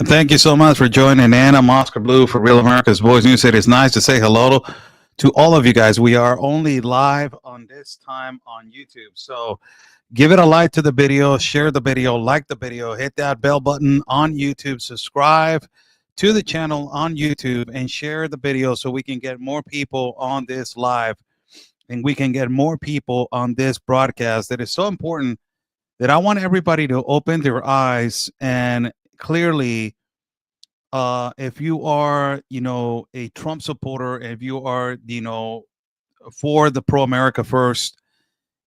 Thank you so much for joining in. I'm Oscar Blue for Real America's Voice News. It is nice to say hello to all of you guys. We are only live on this time on YouTube. So give it a like to the video, share the video, like the video, hit that bell button on YouTube, subscribe to the channel on YouTube, and share the video so we can get more people on this live and we can get more people on this broadcast. That is so important that I want everybody to open their eyes and clearly if you are, a Trump supporter, if you are, for the pro America first,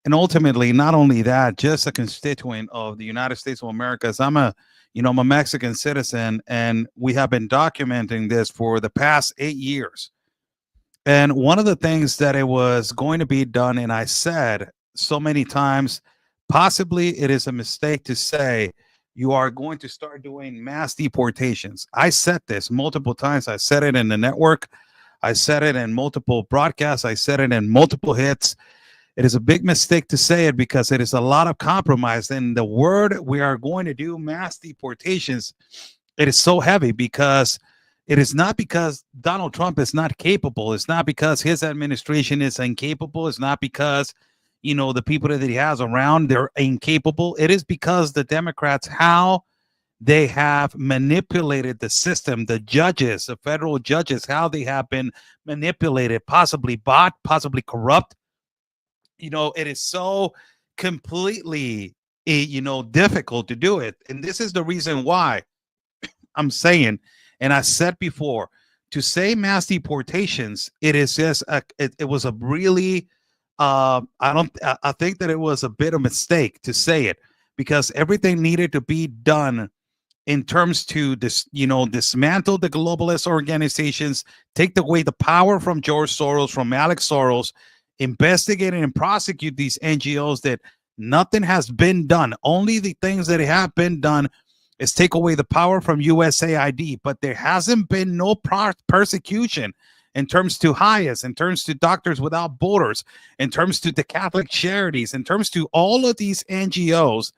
and ultimately, not only that, just a constituent of the United States of America. As I'm a Mexican citizen, and we have been documenting this for the past 8 years. And one of the things that it was going to be done, and I said so many times, possibly it is a mistake to say you are going to start doing mass deportations. I said this multiple times. I said it in the network. I said it in multiple broadcasts. I said it in multiple hits. It is a big mistake to say it because it is a lot of compromise. And the word we are going to do mass deportations, it is so heavy because it is not because Donald Trump is not capable. It's not because his administration is incapable. It's not because the people that he has around, they're incapable. It is because the Democrats, how they have manipulated the system, the judges, the federal judges, how they have been manipulated, possibly bought, possibly corrupt. It is so completely, difficult to do it. And this is the reason why I'm saying, and I said before, to say mass deportations, it is just, it was a really, I think that it was a bit of a mistake to say it because everything needed to be done in terms to this, dismantle the globalist organizations, take away the power from George Soros, from Alex Soros, investigate and prosecute these NGOs that nothing has been done. Only the things that have been done is take away the power from USAID, but there hasn't been no persecution in terms to HIAS, in terms to Doctors Without Borders, in terms to the Catholic Charities, in terms to all of these NGOs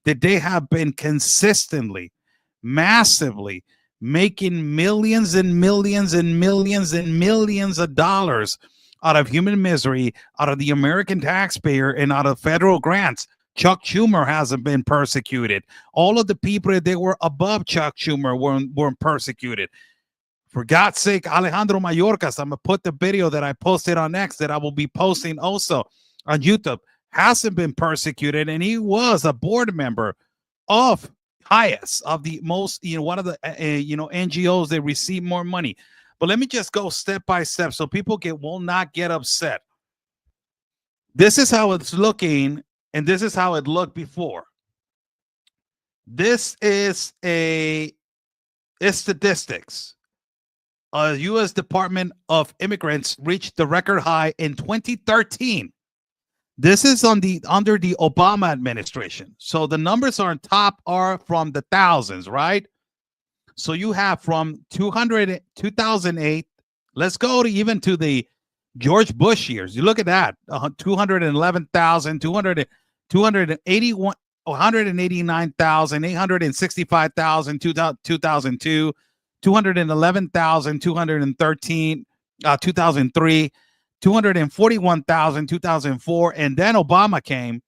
that they have been consistently, massively making millions and millions and millions and millions of dollars out of human misery, out of the American taxpayer, and out of federal grants. Chuck Schumer hasn't been persecuted. All of the people that they were above Chuck Schumer weren't persecuted. For God's sake, Alejandro Mayorkas, I'm going to put the video that I posted on X that I will be posting also on YouTube, hasn't been persecuted, and he was a board member of HIAS, of the most, one of the, NGOs that receive more money. But let me just go step by step so people will not get upset. This is how it's looking, and this is how it looked before. This is statistics. U.S. Department of Immigrants reached the record high in 2013. This is under the Obama administration. So the numbers on top are from the thousands, right? So you have from 2008. Let's go to even to the George Bush years. You look at that, 211,000, 281, 189,000, 865,000, 2002, 211,000, 213, 2003, 241,000, 2004, and then Obama came,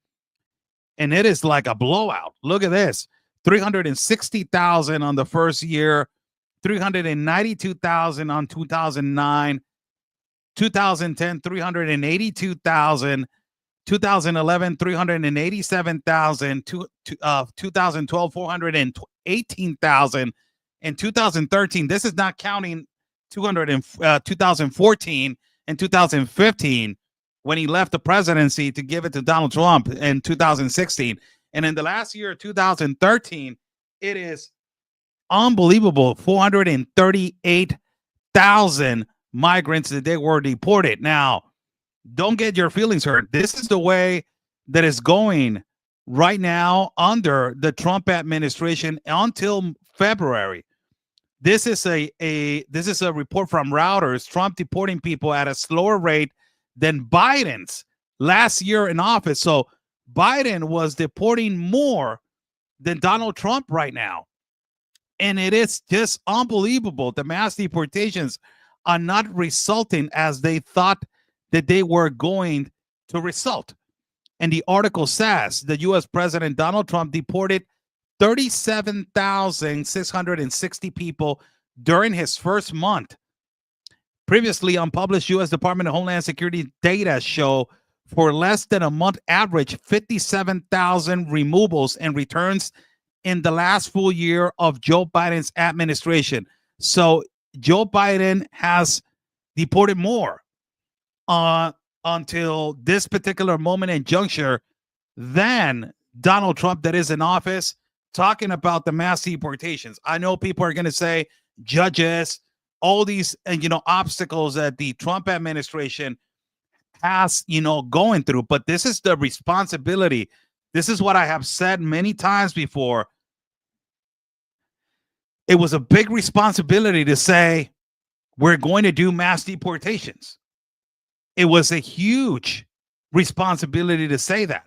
and it is like a blowout. Look at this: 360,000 on the first year, 392,000 on 2009, 2010, 382,000. 2011, 387,000, 2012, 418,000, and 2013. This is not counting 2014 and 2015 when he left the presidency to give it to Donald Trump in 2016. And in the last year, 2013, it is unbelievable, 438,000 migrants that they were deported. Now, don't get your feelings hurt. This is the way that is going right now under the Trump administration until February. This is a report from Reuters. Trump deporting people at a slower rate than Biden's last year in office. So Biden was deporting more than Donald Trump right now. And it is just unbelievable. The mass deportations are not resulting as they thought that they were going to result. And the article says the U.S. President Donald Trump deported 37,660 people during his first month. Previously unpublished U.S. Department of Homeland Security data show for less than a month average 57,000 removals and returns in the last full year of Joe Biden's administration. So Joe Biden has deported more until this particular moment and juncture than Donald Trump that is in office, talking about the mass deportations. I know people are going to say judges, all these obstacles that the Trump administration has going through, but this is the responsibility. This is what I have said many times before. It was a big responsibility to say we're going to do mass deportations. It was a huge responsibility to say that.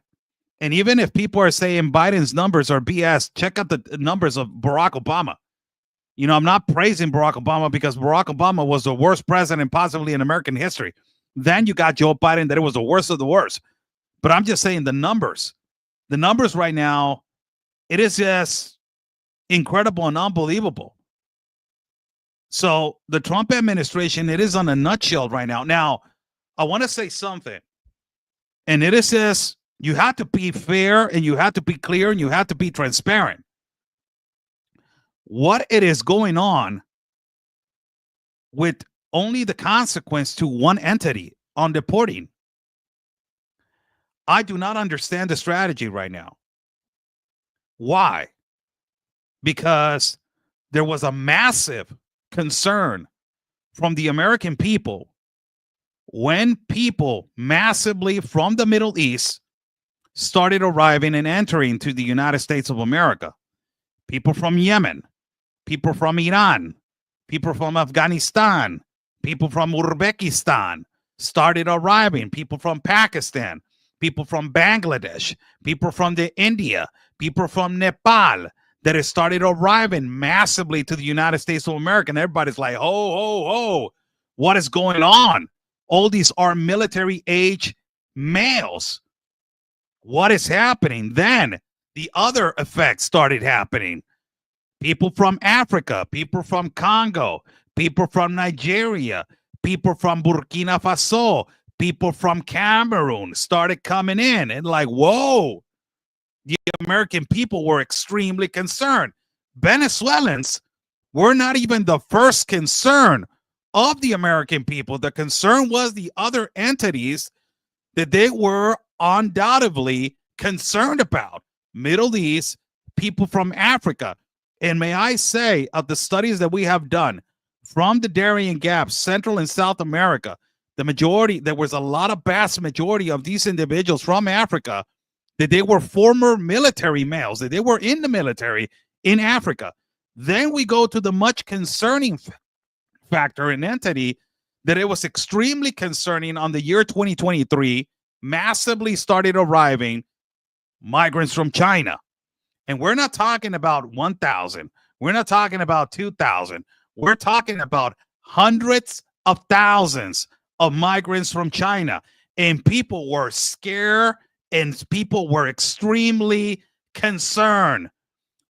And even if people are saying Biden's numbers are BS, check out the numbers of Barack Obama. I'm not praising Barack Obama because Barack Obama was the worst president possibly in American history. Then you got Joe Biden that it was the worst of the worst. But I'm just saying the numbers. The numbers right now, it is just incredible and unbelievable. So the Trump administration, it is on a nutshell right now. Now, I want to say something. And it is this, you have to be fair and you have to be clear and you have to be transparent. What it is going on with only the consequence to one entity on deporting. I do not understand the strategy right now. Why? Because there was a massive concern from the American people when people massively from the Middle East started arriving and entering to the United States of America. People from Yemen, people from Iran, people from Afghanistan, people from Uzbekistan started arriving, people from Pakistan, people from Bangladesh, people from India, people from Nepal that has started arriving massively to the United States of America. And everybody's like, ho, ho, ho, what is going on? All these are military age males. What is happening? Then the other effects started happening. People from Africa, people from Congo, people from Nigeria, people from Burkina Faso, people from Cameroon started coming in and like, whoa, the American people were extremely concerned. Venezuelans were not even the first concern of the American people. The concern was the other entities that they were undoubtedly concerned about. Middle East, people from Africa. And may I say, of the studies that we have done from the Darien Gap, Central and South America, the majority, there was a lot of vast majority of these individuals from Africa that they were former military males, that they were in the military in Africa. Then we go to the much concerning factor and entity that it was extremely concerning on the year 2023, massively started arriving migrants from China. And we're not talking about 1,000. We're not talking about 2,000. We're talking about hundreds of thousands of migrants from China. And people were scared and people were extremely concerned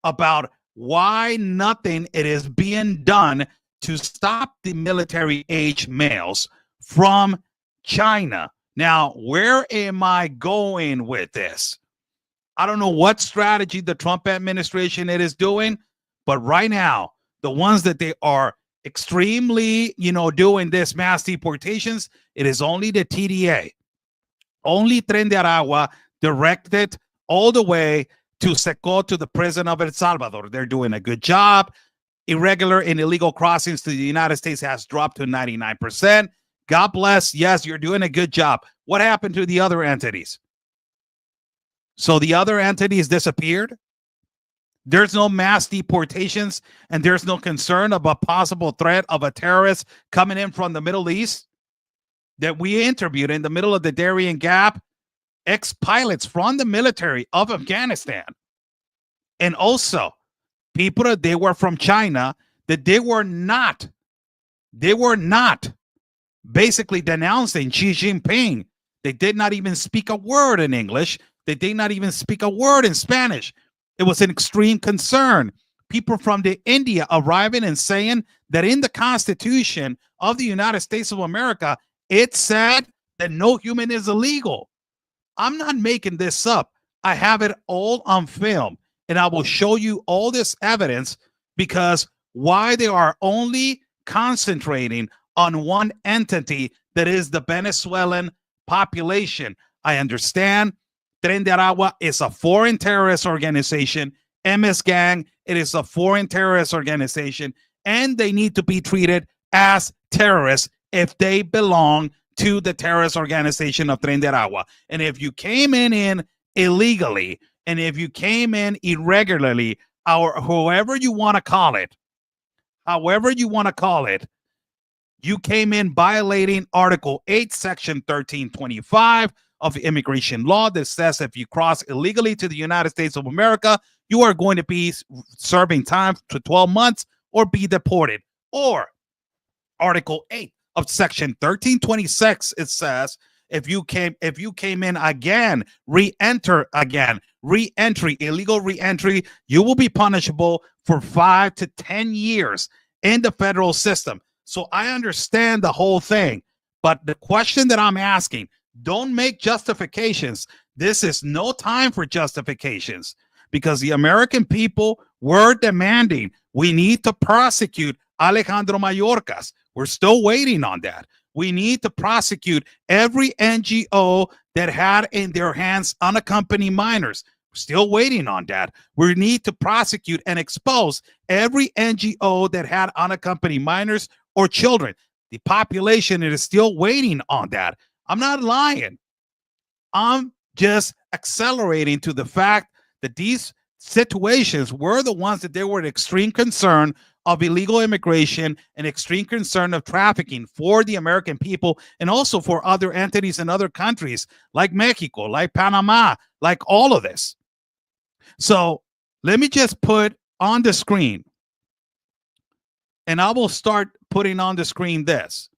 about why nothing it is being done to stop the military age males from China. Now, where am I going with this? I don't know what strategy the Trump administration it is doing, but right now, the ones that they are extremely, doing this mass deportations, it is only the TDA, only Tren de Aragua directed all the way to Seco, to the prison of El Salvador. They're doing a good job. Irregular and illegal crossings to the United States has dropped to 99%. God bless. Yes, you're doing a good job. What happened to the other entities? So the other entities disappeared. There's no mass deportations and there's no concern of a possible threat of a terrorist coming in from the Middle East that we interviewed in the middle of the Darien Gap, ex-pilots from the military of Afghanistan. And also people that they were from China, that they were not basically denouncing Xi Jinping. They did not even speak a word in English. They did not even speak a word in Spanish. It was an extreme concern. People from India arriving and saying that in the Constitution of the United States of America, it said that no human is illegal. I'm not making this up. I have it all on film, and I will show you all this evidence, because why they are only concentrating on one entity, that is the Venezuelan population. I understand Tren de Aragua is a foreign terrorist organization. MS Gang, it is a foreign terrorist organization, and they need to be treated as terrorists if they belong to the terrorist organization of Tren de Aragua. And if you came in illegally, and if you came in irregularly, or however you want to call it, you came in violating Article 8, Section 1325 of immigration law, that says if you cross illegally to the United States of America, you are going to be serving time for 12 months or be deported. Or Article 8 of Section 1326, it says if you came in again, illegal re-entry, you will be punishable for 5 to 10 years in the federal system. So I understand the whole thing, but the question that I'm asking, don't make justifications. This is no time for justifications, because the American people were demanding, we need to prosecute Alejandro Mayorkas. We're still waiting on that. We need to prosecute every NGO that had in their hands unaccompanied minors. We're still waiting on that. We need to prosecute and expose every NGO that had unaccompanied minors or children. The population is still waiting on that. I'm not lying. I'm just accelerating to the fact that these situations were the ones that they were an extreme concern of illegal immigration and extreme concern of trafficking for the American people, and also for other entities in other countries like Mexico, like Panama, like all of this. So let me just put on the screen, and I will start putting on the screen this.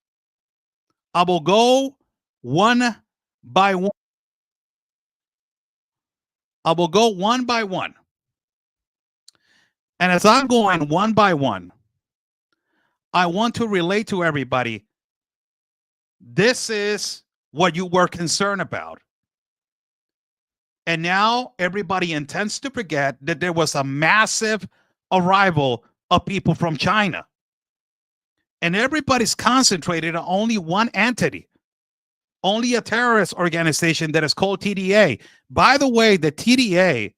I will go one by one. I will go one by one. And as I'm going one by one, I want to relate to everybody, this is what you were concerned about. And now everybody intends to forget that there was a massive arrival of people from China. And everybody's concentrated on only one entity, only a terrorist organization that is called TDA. By the way, the TDA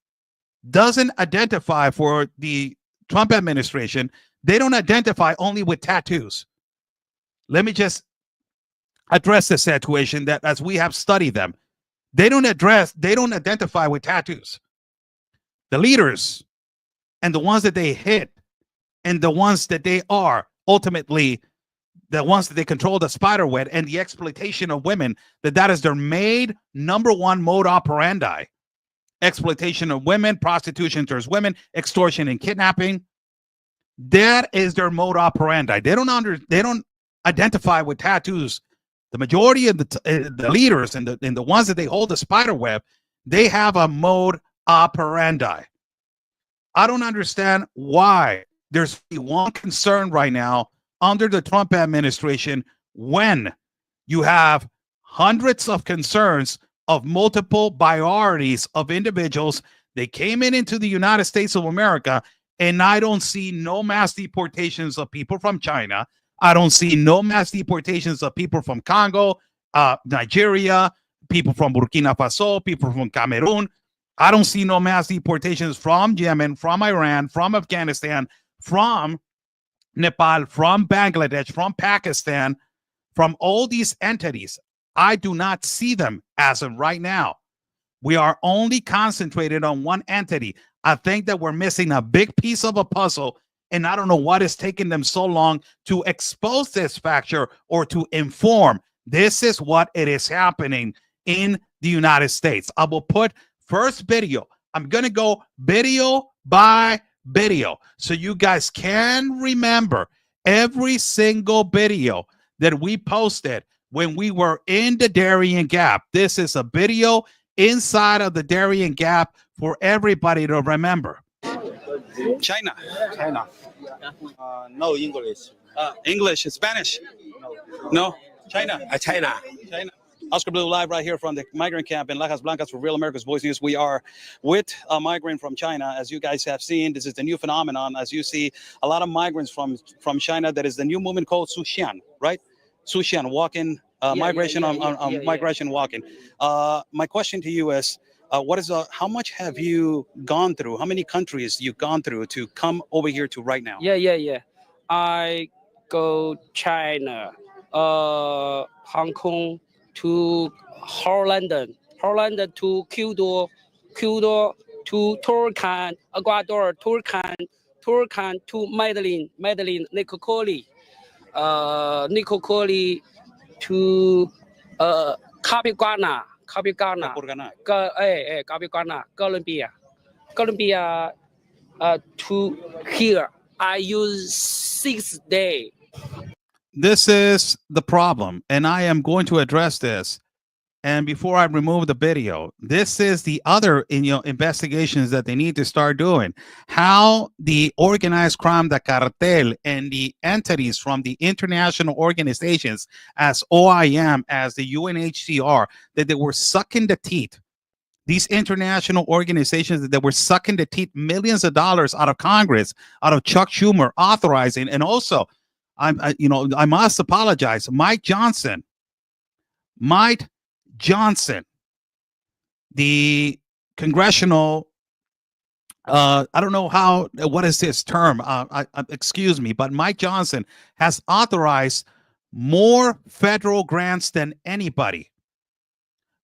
doesn't identify for the Trump administration. They don't identify only with tattoos. Let me just address the situation that as we have studied them, they don't identify with tattoos. The leaders and the ones that they hit and the ones that they are ultimately the ones that they control the spider web and the exploitation of women, that is their main number one mode operandi. Exploitation of women, prostitution towards women, extortion and kidnapping. That is their mode operandi. They don't identify with tattoos. The majority of the leaders and the ones that they hold the spider web, they have a mode operandi. I don't understand why there's one concern right now under the Trump administration when you have hundreds of concerns of multiple priorities of individuals. They came into the United States of America, and I don't see no mass deportations of people from China. I don't see no mass deportations of people from Congo, Nigeria, people from Burkina Faso, people from Cameroon. I don't see no mass deportations from Yemen, from Iran, from Afghanistan, from Nepal, from Bangladesh, from Pakistan, from all these entities. I do not see them as of right now. We are only concentrated on one entity. I think that we're missing a big piece of a puzzle, and I don't know what is taking them so long to expose this factor or to inform. This is what it is happening in the United States. I will put first video. I'm going to go video by video so you guys can remember every single video that we posted when we were in the Darien Gap. This is a video inside of the Darien Gap for everybody to remember. China. China. No English. English, Spanish. No. China. China. China. Oscar Blue live right here from the migrant camp in Lajas Blancas for Real America's Voice News. We are with a migrant from China. As you guys have seen, this is the new phenomenon. As you see, a lot of migrants from China. That is the new movement called Sushian, right? Sushian, walking, migration migration walking. My question to you is, how much have you gone through? How many countries you've gone through to come over here to right now? Yeah. I go China, Hong Kong to Holland to Ecuador to Turkey, Ecuador, Turkey to Medellin, Nicocoli, to Capicana, Colombia, to here. I use 6 days. This is the problem, and I am going to address this. And before I remove the video, this is the other investigations that they need to start doing. How the organized crime, the cartel, and the entities from the international organizations as OIM, as the UNHCR, that they were sucking the teeth. These international organizations that were sucking the teeth millions of dollars out of Congress, out of Chuck Schumer authorizing, and also, I must apologize, Mike Johnson, the congressional, I don't know what is his term? Excuse me, but Mike Johnson has authorized more federal grants than anybody.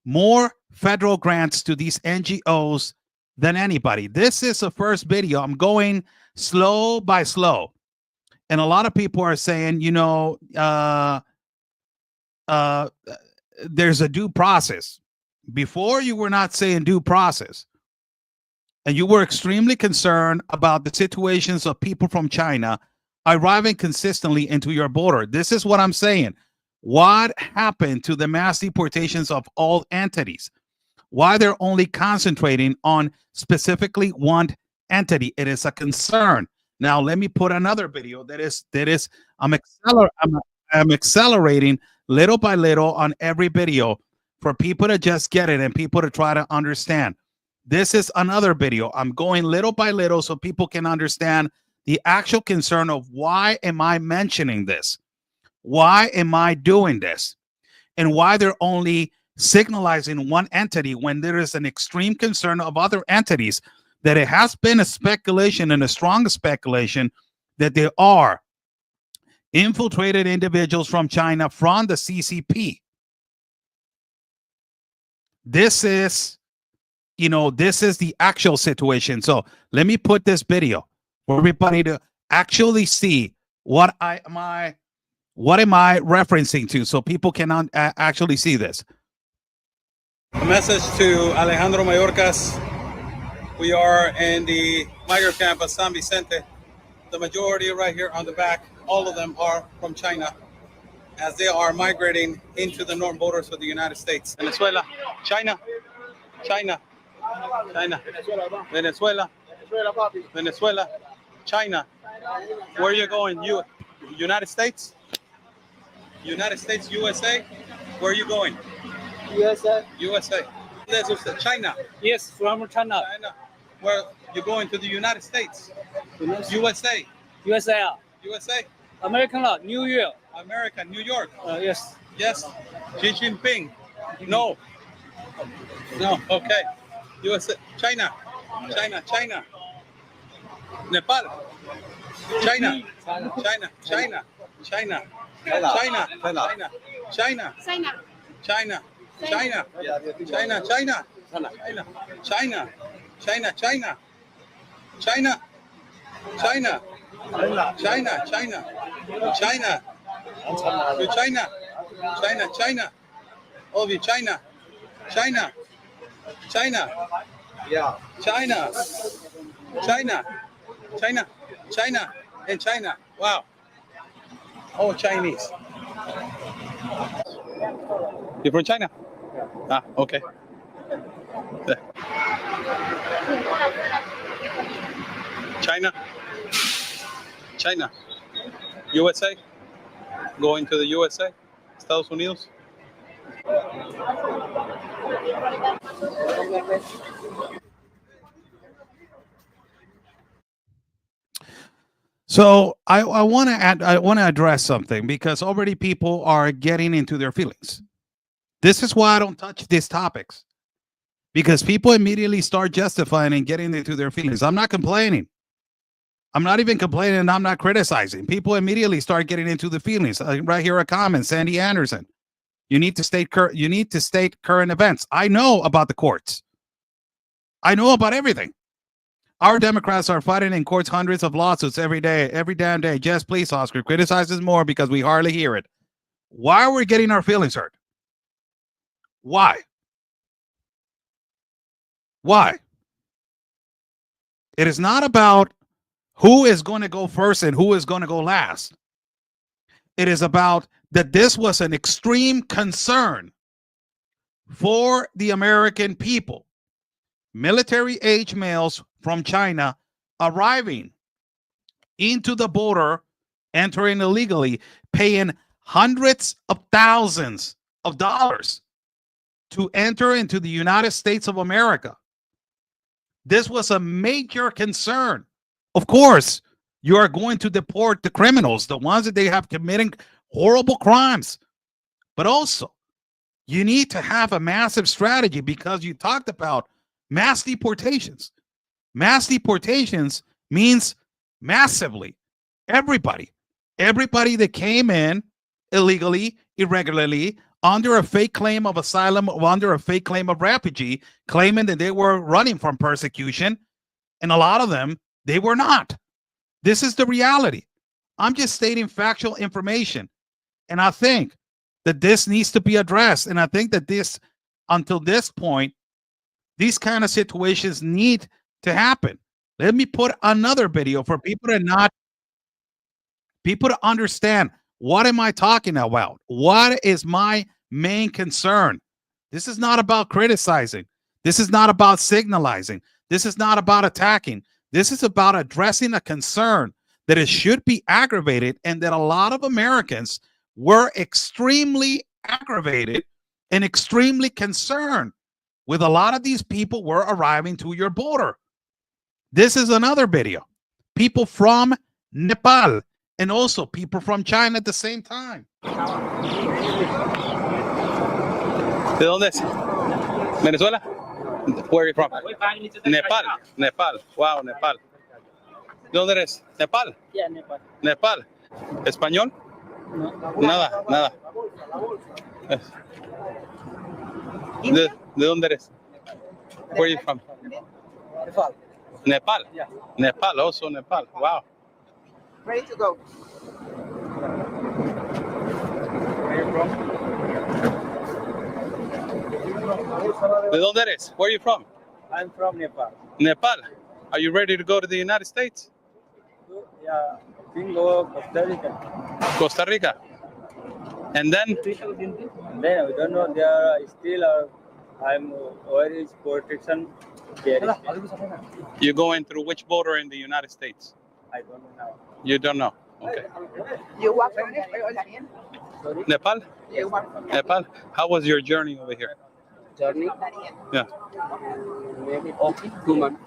More federal grants to these NGOs than anybody. This is the first video. I'm going slow by slow. And a lot of people are saying, there's a due process. Before, you were not saying due process. And you were extremely concerned about the situations of people from China arriving consistently into your border. This is what I'm saying. What happened to the mass deportations of all entities? Why they're only concentrating on specifically one entity? It is a concern. Now, let me put another video I'm accelerating little by little on every video for people to just get it and people to try to understand. This is another video. I'm going little by little so people can understand the actual concern of why am I mentioning this? Why am I doing this? And why they're only signalizing one entity when there is an extreme concern of other entities, that it has been a speculation and a strong speculation that there are infiltrated individuals from China from the CCP. This is the actual situation. So let me put this video for everybody to actually see what am I referencing to, so people can actually see this. A message to Alejandro Mayorkas. We are in the migrant camp of San Vicente. The majority right here on the back, all of them are from China, as they are migrating into the northern borders of the United States. Venezuela, China, Venezuela, China. Where are you going? United States? United States, USA? Where are you going? USA. China. Yes, from China. Where you going to the United States? USA. USA. American law, New York. America, New York. Yes. Yes. Xi Jinping. No. Okay. USA. China. Nepal. China. China, China, and China. Wow. Oh, Chinese. You're from China? Ah, okay. China, China, USA. Going to the USA, Estados Unidos. So I want to address something because already people are getting into their feelings. This is why I don't touch these topics, because people immediately start justifying and getting into their feelings. I'm not complaining. I'm not even complaining, and I'm not criticizing. People immediately start getting into the feelings. Right here, a comment, Sandy Anderson. You need to state current events. I know about the courts. I know about everything. Our Democrats are fighting in courts hundreds of lawsuits every day, every damn day. Just please, Oscar, criticize us more because we hardly hear it. Why are we getting our feelings hurt? Why? Why? It is not about who is going to go first and who is going to go last. It is about that this was an extreme concern for the American people. Military-age males from China arriving into the border, entering illegally, paying hundreds of thousands of dollars to enter into the United States of America. This was a major concern. Of course, you are going to deport the criminals, the ones that they have committing horrible crimes. But also, you need to have a massive strategy because you talked about mass deportations. Mass deportations means massively everybody that came in illegally, irregularly, under a fake claim of asylum or under a fake claim of refugee, claiming that they were running from persecution. And a lot of them, they were not. This is the reality. I'm just stating factual information. And I think that this needs to be addressed. And I think that this, until this point, these kind of situations need to happen. Let me put another video for people to understand what am I talking about? What is my main concern? This is not about criticizing. This is not about signalizing. This is not about attacking. This is about addressing a concern that it should be aggravated, and that a lot of Americans were extremely aggravated and extremely concerned with a lot of these people were arriving to your border. This is another video. People from Nepal and also people from China at the same time. ¿De dónde es? Venezuela? Where are you from? Nepal. Nepal. Wow, Nepal. ¿De dónde eres? Nepal. Yeah, Nepal. Nepal. ¿Español? No. Nada, nada. ¿De dónde eres? Where are you from? Nepal. Nepal. Yeah. Nepal, also Nepal. Wow. Ready to go. Where are you from? ¿De dónde eres? Where are you from? I'm from Nepal. Nepal. Are you ready to go to the United States? Yeah, Bingo, Costa Rica. Costa Rica. And then? Then we don't know. There are still. I'm where is protection? There is. You're going through which border in the United States? I don't know now. You don't know. Okay. You want from Nepal? Sorry. Nepal? You want from Nepal. How was your journey over here? Journey. Yeah. Maybe 2 months.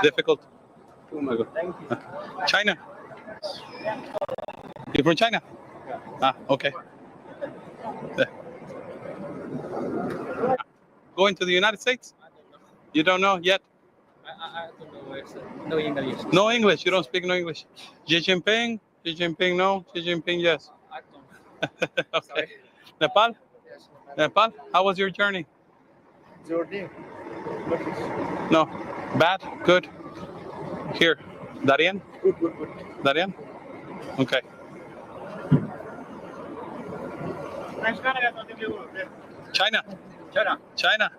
Difficult. 2 months. Thank you. China. You're from China? Ah, okay. Yeah. Going to the United States? You don't know yet? I don't know where it's no English. No English. You don't speak no English. Xi Jinping? Xi Jinping no. Xi Jinping yes. I don't. Okay. Sorry. Nepal? Yes. Nepal? How was your journey? Journey. No. Bad? Good? Here. Darian? Good. Darian? Okay. China? China. China?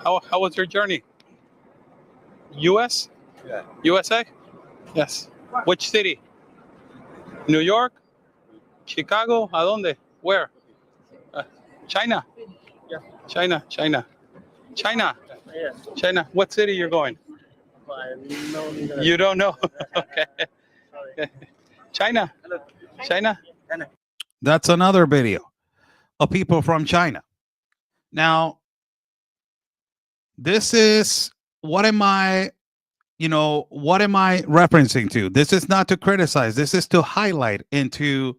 How was your journey? US? Yeah. USA? Yes. Which city? New York? Chicago? ¿A dónde? Where? China? Yeah. China. Yes. China. What city you're going? I know. You don't know? Okay. Sorry. China. That's another video of people from China. Now, this is what am I referencing to? This is not to criticize. This is to highlight and to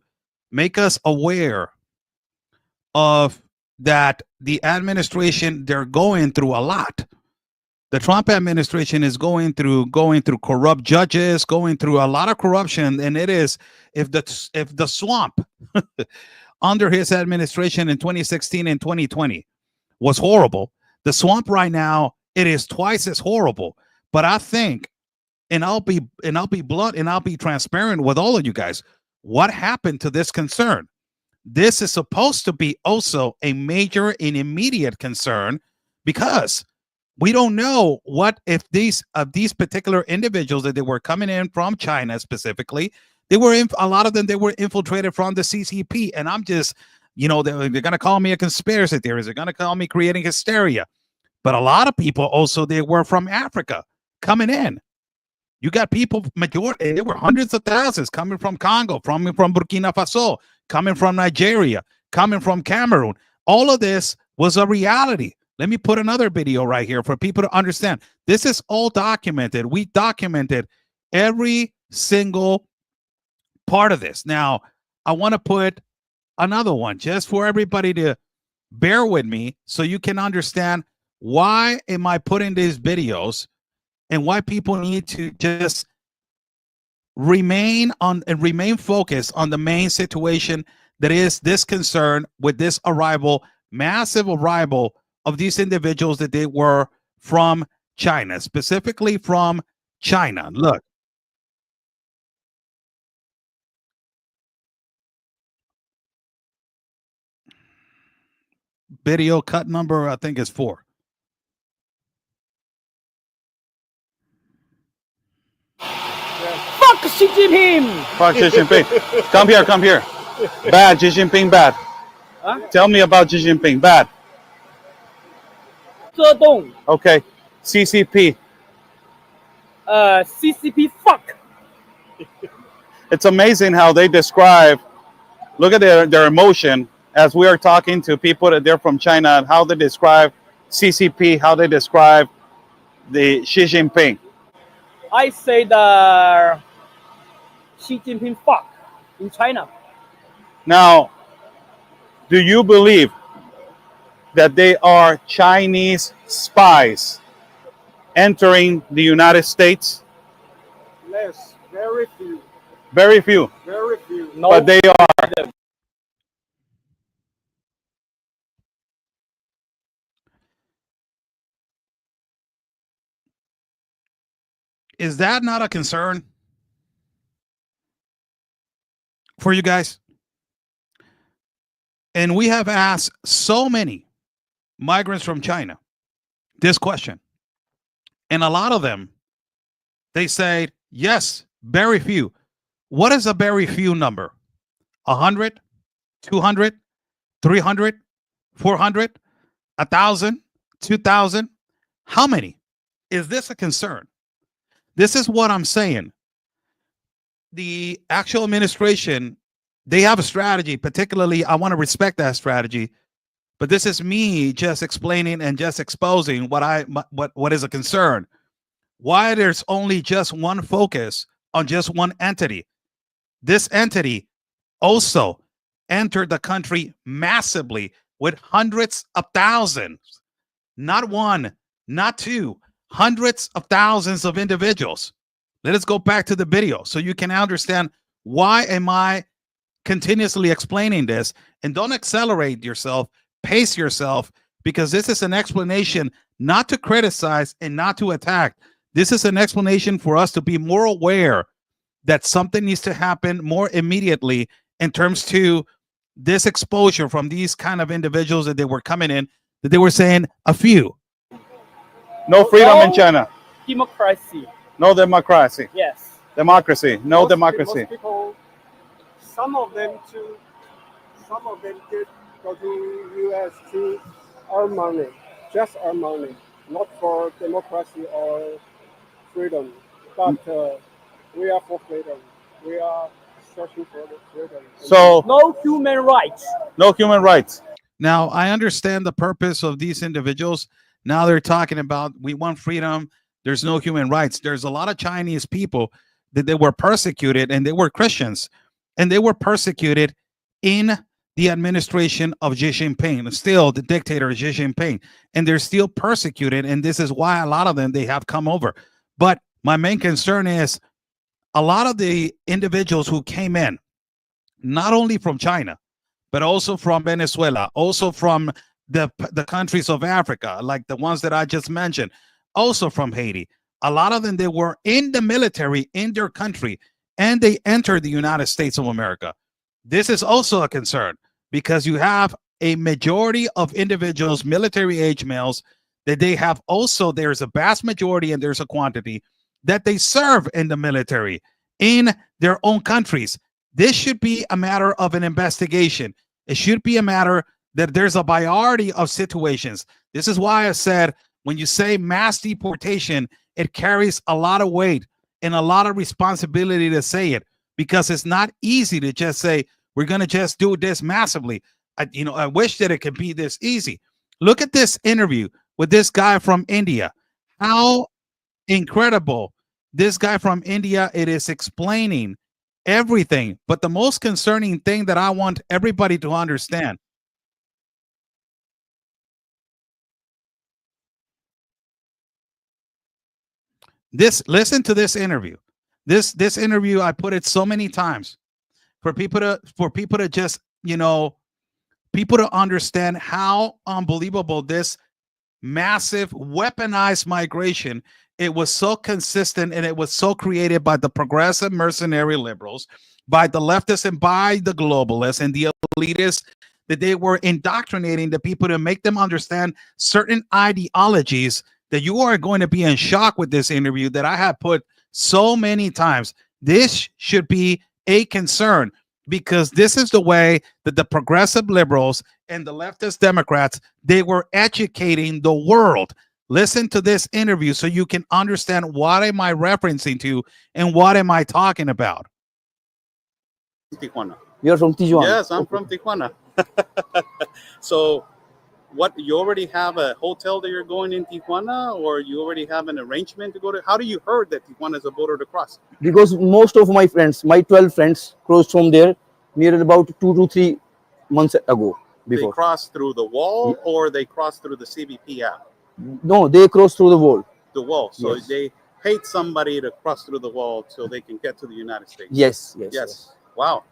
make us aware of that the administration, they're going through a lot. The Trump administration is going through corrupt judges, going through a lot of corruption, and it is if the swamp under his administration in 2016 and 2020 was horrible, the swamp right now it is twice as horrible. But I think, and I'll be blunt and I'll be transparent with all of you guys, what happened to this concern? This is supposed to be also a major and immediate concern because we don't know what if these particular individuals that they were coming in from China specifically, a lot of them they were infiltrated from the CCP, and I'm just, they're going to call me a conspiracy theorist. They're going to call me creating hysteria, but a lot of people also they were from Africa coming in. You got people, majority, there were hundreds of thousands coming from Congo, coming from Burkina Faso, coming from Nigeria, coming from Cameroon. All of this was a reality. Let me put another video right here for people to understand. This is all documented. We documented every single part of this. Now, I want to put another one just for everybody to bear with me so you can understand why am I putting these videos and why people need to just remain focused on the main situation that is this concern with this massive arrival of these individuals that they were from China, specifically from China. Look. Video cut number, I think, is 4. Fuck Xi Jinping! Fuck Xi Jinping. Come here. Bad, Xi Jinping, bad. Huh? Tell me about Xi Jinping, bad. 这栋 Okay. CCP. CCP fuck. It's amazing how they describe, look at their emotion as we are talking to people that they're from China and how they describe CCP, how they describe the Xi Jinping. I say the Xi Jinping fuck in China. Now, do you believe that they are Chinese spies entering the United States? Yes, very few. Very few. Very few. No, But they are. Is that not a concern for you guys? And we have asked so many migrants from China this question. And a lot of them, they say, yes, very few. What is a very few number? 100, 200, 300, 400, 1,000, 2,000? How many? Is this a concern? This is what I'm saying. The actual administration, they have a strategy. Particularly, I want to respect that strategy. But this is me just explaining and just exposing what is a concern. Why there's only just one focus on just one entity. This entity also entered the country massively with hundreds of thousands, not one, not two, hundreds of thousands of individuals. Let us go back to the video so you can understand why am I continuously explaining this. And don't accelerate yourself, pace yourself, because this is an explanation not to criticize and not to attack. This is an explanation for us to be more aware that something needs to happen more immediately in terms to this exposure from these kind of individuals that they were coming in, that they were saying a few. No freedom in China. Democracy No democracy. Yes. Democracy. No democracy. Most people, some of them did go to US to earn money, just earn money, not for democracy or freedom. But we are for freedom. We are searching for the freedom. So No human rights. no human rights. Now, I understand the purpose of these individuals. Now they're talking about we want freedom. There's no human rights. There's a lot of Chinese people that they were persecuted, and they were Christians, and they were persecuted in the administration of Xi Jinping, still the dictator Xi Jinping, and they're still persecuted. And this is why a lot of them, they have come over. But my main concern is a lot of the individuals who came in, not only from China, but also from Venezuela, also from the countries of Africa, like the ones that I just mentioned, also from Haiti. A lot of them, they were in the military in their country, and they entered the United States of America. This is also a concern because you have a majority of individuals, military age males, that they have also, there's a vast majority and there's a quantity that they serve in the military in their own countries. This should be a matter of an investigation. It should be a matter that there's a variety of situations. This is why I said when you say mass deportation, it carries a lot of weight and a lot of responsibility to say it, because it's not easy to just say we're going to just do this massively. I wish that it could be this easy. Look at this interview with this guy from India. How incredible. This guy from India, it is explaining everything. But the most concerning thing that I want everybody to understand, listen to this interview. This interview, I put it so many times for people to just, people to understand how unbelievable this massive weaponized migration. It was so consistent, and it was so created by the progressive mercenary liberals, by the leftists, and by the globalists and the elitists, that they were indoctrinating the people to make them understand certain ideologies. That you are going to be in shock with this interview that I have put so many times. This should be a concern, because this is the way that the progressive liberals and the leftist Democrats, they were educating the world. Listen to this interview so you can understand what am I referencing to and what am I talking about. Tijuana. You're from Tijuana? Yes, I'm from Tijuana. So, what, you already have a hotel that you're going in Tijuana, or you already have an arrangement to go to? How do you heard that Tijuana is a border to cross? Because most of my friends, my 12 friends, crossed from there near about 2 to 3 months ago. Before. They cross through the wall, or they cross through the CBP app? No, they crossed through the wall. The wall. So Yes. they paid somebody to cross through the wall so they can get to the United States. Yes. Wow.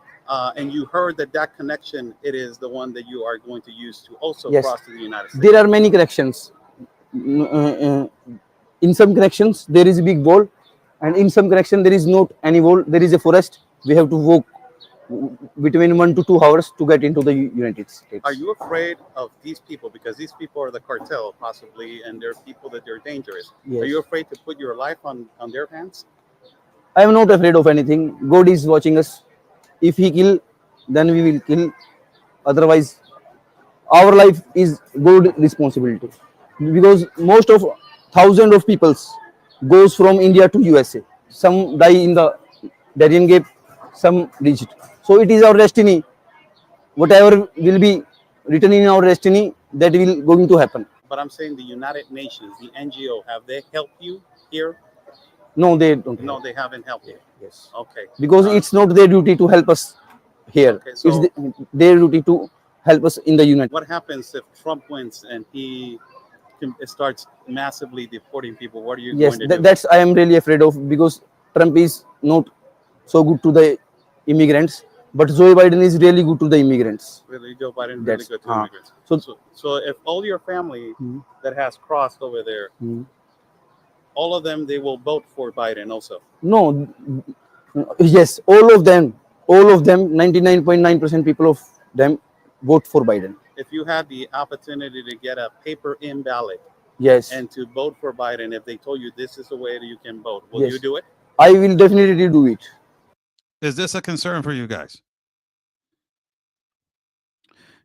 And you heard that connection, it is the one that you are going to use to also Yes. cross to the United States. There are many connections. In some connections, there is a big wall, and in some connection, there is not any wall. There is a forest. We have to walk between 1 to 2 hours to get into the United States. Are you afraid of these people? Because these people are the cartel, possibly, and they're people that they're dangerous. Yes. Are you afraid to put your life on their hands? I am not afraid of anything. God is watching us. If He kill, then we will kill. Otherwise, our life is God responsibility. Because most of thousands of peoples goes from India to USA. Some die in the Darien Gap, some reached. So it is our destiny. Whatever will be written in our destiny, that will going to happen. But I'm saying the United Nations, the NGO, have they helped you here? No, they don't. No, they haven't helped you. Yes. Okay. Because it's not their duty to help us here. Okay, so- It's their duty to help us in the United. What happens if Trump wins and he starts massively deporting people? What are you Yes, going to do? that's I am really afraid of, because Trump is not so good to the immigrants, but Joe Biden is really good to the immigrants. Really, Joe Biden really That's- good to immigrants. so- So if all your family Mhm. that has crossed over there, Mhm. all of them, they will vote for Biden also. No, yes, all of them, 99.9% people of them vote for Biden. If you had the opportunity to get a paper in ballot Yes. and to vote for Biden if they told you this is the way that you can vote? Will Yes. you do it? I will definitely do it. Is this a concern for you guys?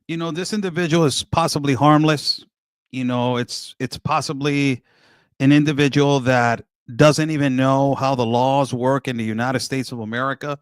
You know, this individual is possibly harmless. You know, it's possibly an individual that doesn't even know how the laws work in the United States of America,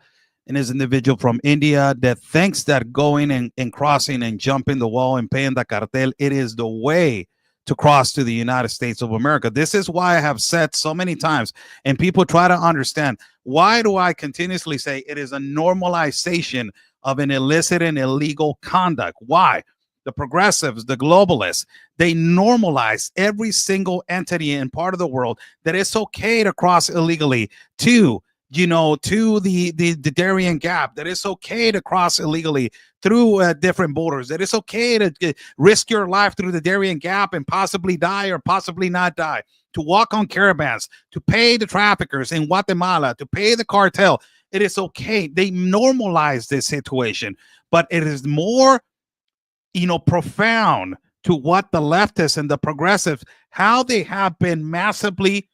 and is an individual from India that thinks that going and crossing and jumping the wall and paying the cartel, it is the way to cross to the United States of America. This is why I have said so many times, and people try to understand, why do I continuously say it is a normalization of an illicit and illegal conduct? Why? The progressives, the globalists, they normalize every single entity and part of the world that it's okay to cross illegally to, you know, to the Darien Gap, that it's okay to cross illegally through different borders, that it's okay to risk your life through the Darien Gap and possibly die or possibly not die, to walk on caravans, to pay the traffickers in Guatemala, to pay the cartel. It is okay. They normalize this situation, but it is more, you know, profound to what the leftists and the progressives, how they have been massively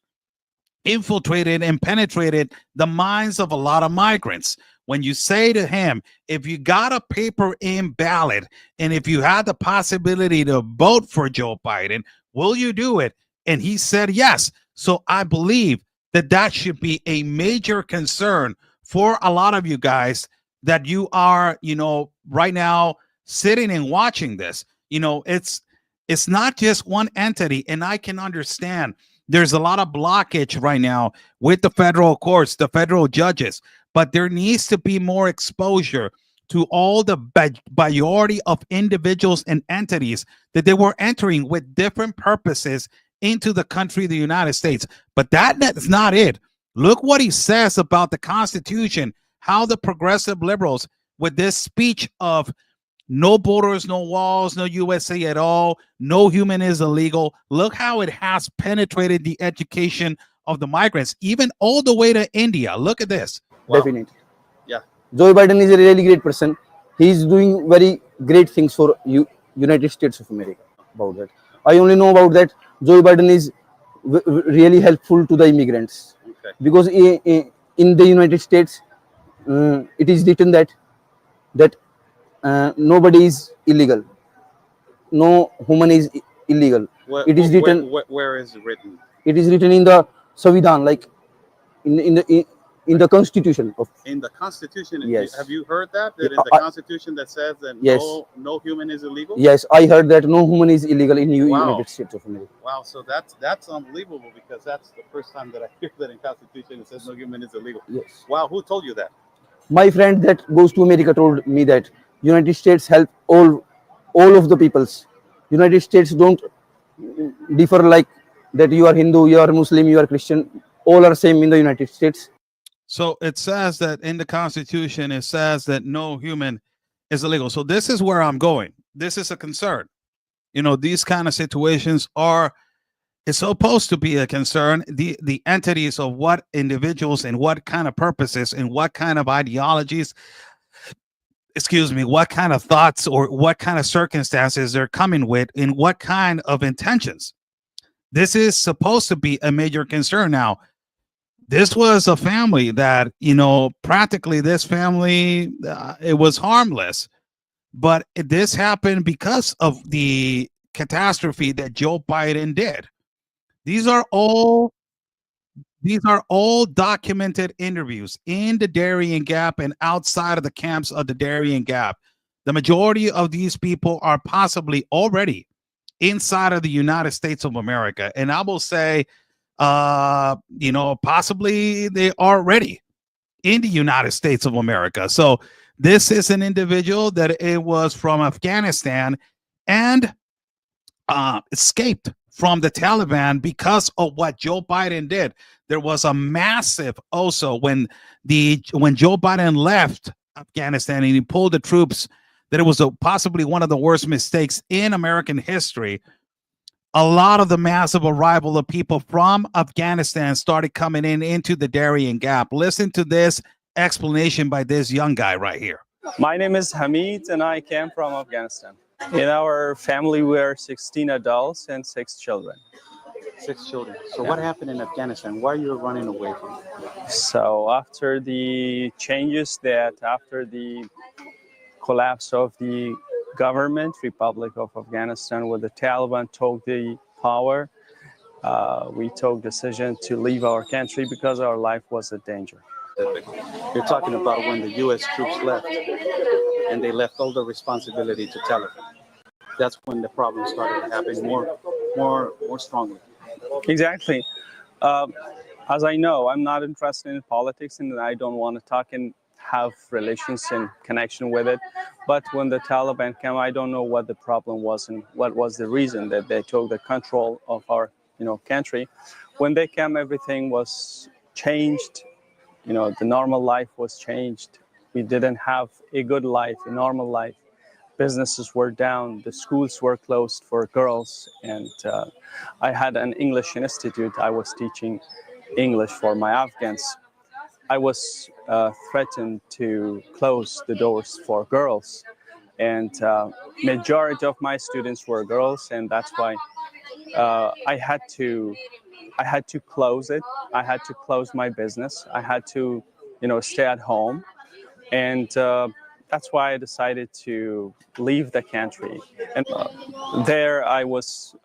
infiltrated and penetrated the minds of a lot of migrants. When you say to him, if you got a paper in ballot and if you had the possibility to vote for Joe Biden, will you do it? And he said yes. So I believe that that should be a major concern for a lot of you guys that you are, you know, right now sitting and watching this. You know, it's not just one entity, and I can understand there's a lot of blockage right now with the federal courts, the federal judges, but there needs to be more exposure to all the majority of individuals and entities that they were entering with different purposes into the country of the United States. But that's not it. Look what he says about the Constitution, how the progressive liberals, with this speech of no borders, no walls, no USA at all, no human is illegal. Look how it has penetrated the education of the migrants, even all the way to India. Look at this. Wow. Definitely. Yeah. Joe Biden is a really great person. He is doing very great things for United States of America. About that, I only know about that. Joe Biden is really helpful to the immigrants, Okay. because in the United States, it is written that nobody is illegal, no human is illegal. It is written. Where is it written? It is written in the Savidan, like in the Constitution of. In the Constitution. Yes. Have you heard that? That in Yeah, the Constitution that says that Yes. no human is illegal? Yes, I heard that no human is illegal in Wow. United States of America. Wow, so that's unbelievable, because that's the first time that I hear that in Constitution it says no human is illegal. Yes. Wow, who told you that? My friend that goes to America told me that United States help all of the peoples. United States don't differ like that. You are Hindu, you are Muslim, you are Christian. All are same in the United States. So it says that in the Constitution, it says that no human is illegal. So this is where I'm going. This is a concern. You know, these kind of situations are, it's supposed to be a concern. The entities of what individuals and what kind of purposes and what kind of ideologies, excuse me, what kind of thoughts or what kind of circumstances they're coming with and what kind of intentions. This is supposed to be a major concern. Now, this was a family that, you know, practically this family, it was harmless, but this happened because of the catastrophe that Joe Biden did. These are all documented interviews in the Darien Gap and outside of the camps of the Darien Gap. The majority of these people are possibly already inside of the United States of America. And I will say, you know, possibly they are already in the United States of America. So this is an individual that it was from Afghanistan and escaped from the Taliban because of what Joe Biden did. There was a massive also when Joe Biden left Afghanistan and he pulled the troops, that it was possibly one of the worst mistakes in American history. A lot of the massive arrival of people from Afghanistan started coming into the Darien Gap. Listen to this explanation by this young guy right here. My name is Hamid and I came from Afghanistan. In our family, we are 16 adults and 6 children. 6 children. So what happened in Afghanistan? Why are you running away from it? So after the changes after the collapse of the government, Republic of Afghanistan, where the Taliban took the power, we took decision to leave our country because our life was a danger. You're talking about when the U.S. troops left, and they left all the responsibility to Taliban. That's when the problem started to happen more strongly. Exactly. As I know, I'm not interested in politics, and I don't want to talk and have relations in connection with it. But when the Taliban came, I don't know what the problem was and what was the reason that they took the control of our, country. When they came, everything was changed. The normal life was changed. We didn't have a good life, a normal life. Businesses were down, the schools were closed for girls, and I had an English institute. I was teaching English for my Afghans. I was threatened to close the doors for girls, and majority of my students were girls, and that's why I had to close it. I had to close my business. I had to, stay at home, and that's why I decided to leave the country. And there I was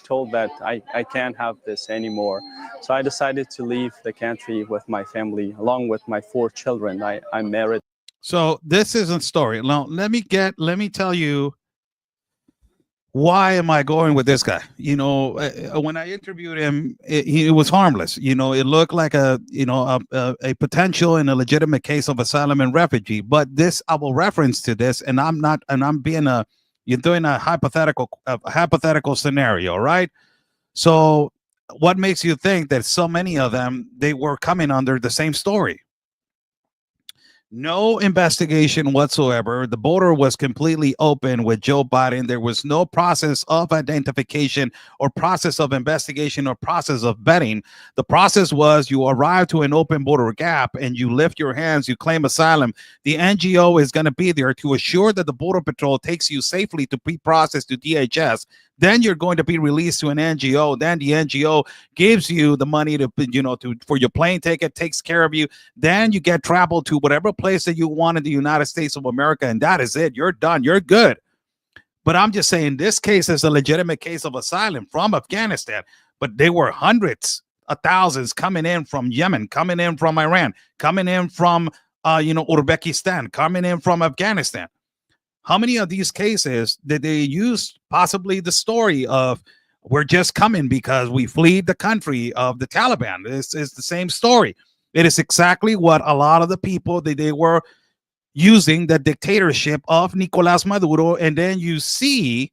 told that I can't have this anymore. So I decided to leave the country with my family, along with my 4 children. I'm married. So this isn't story. Now let me tell you, why am I going with this guy? When I interviewed him, he was harmless. It looked like a potential and a legitimate case of asylum and refugee. But this, I will reference to this, and you're doing a hypothetical scenario, right? So what makes you think that so many of them, they were coming under the same story? No investigation whatsoever. The border was completely open with Joe Biden. There was no process of identification or process of investigation or process of vetting. The process was you arrive to an open border gap and you lift your hands, you claim asylum. The NGO is going to be there to assure that the Border Patrol takes you safely to pre-process to DHS. Then you're going to be released to an NGO. Then the NGO gives you the money for your plane ticket, takes care of you. Then you get travel to whatever place that you want in the United States of America, and that is it. You're done. You're good. But I'm just saying this case is a legitimate case of asylum from Afghanistan. But there were hundreds of thousands coming in from Yemen, coming in from Iran, coming in from Uzbekistan, coming in from Afghanistan. How many of these cases did they use possibly the story of we're just coming because we fled the country of the Taliban? This is the same story. It is exactly what a lot of the people that they were using, the dictatorship of Nicolas Maduro, and then you see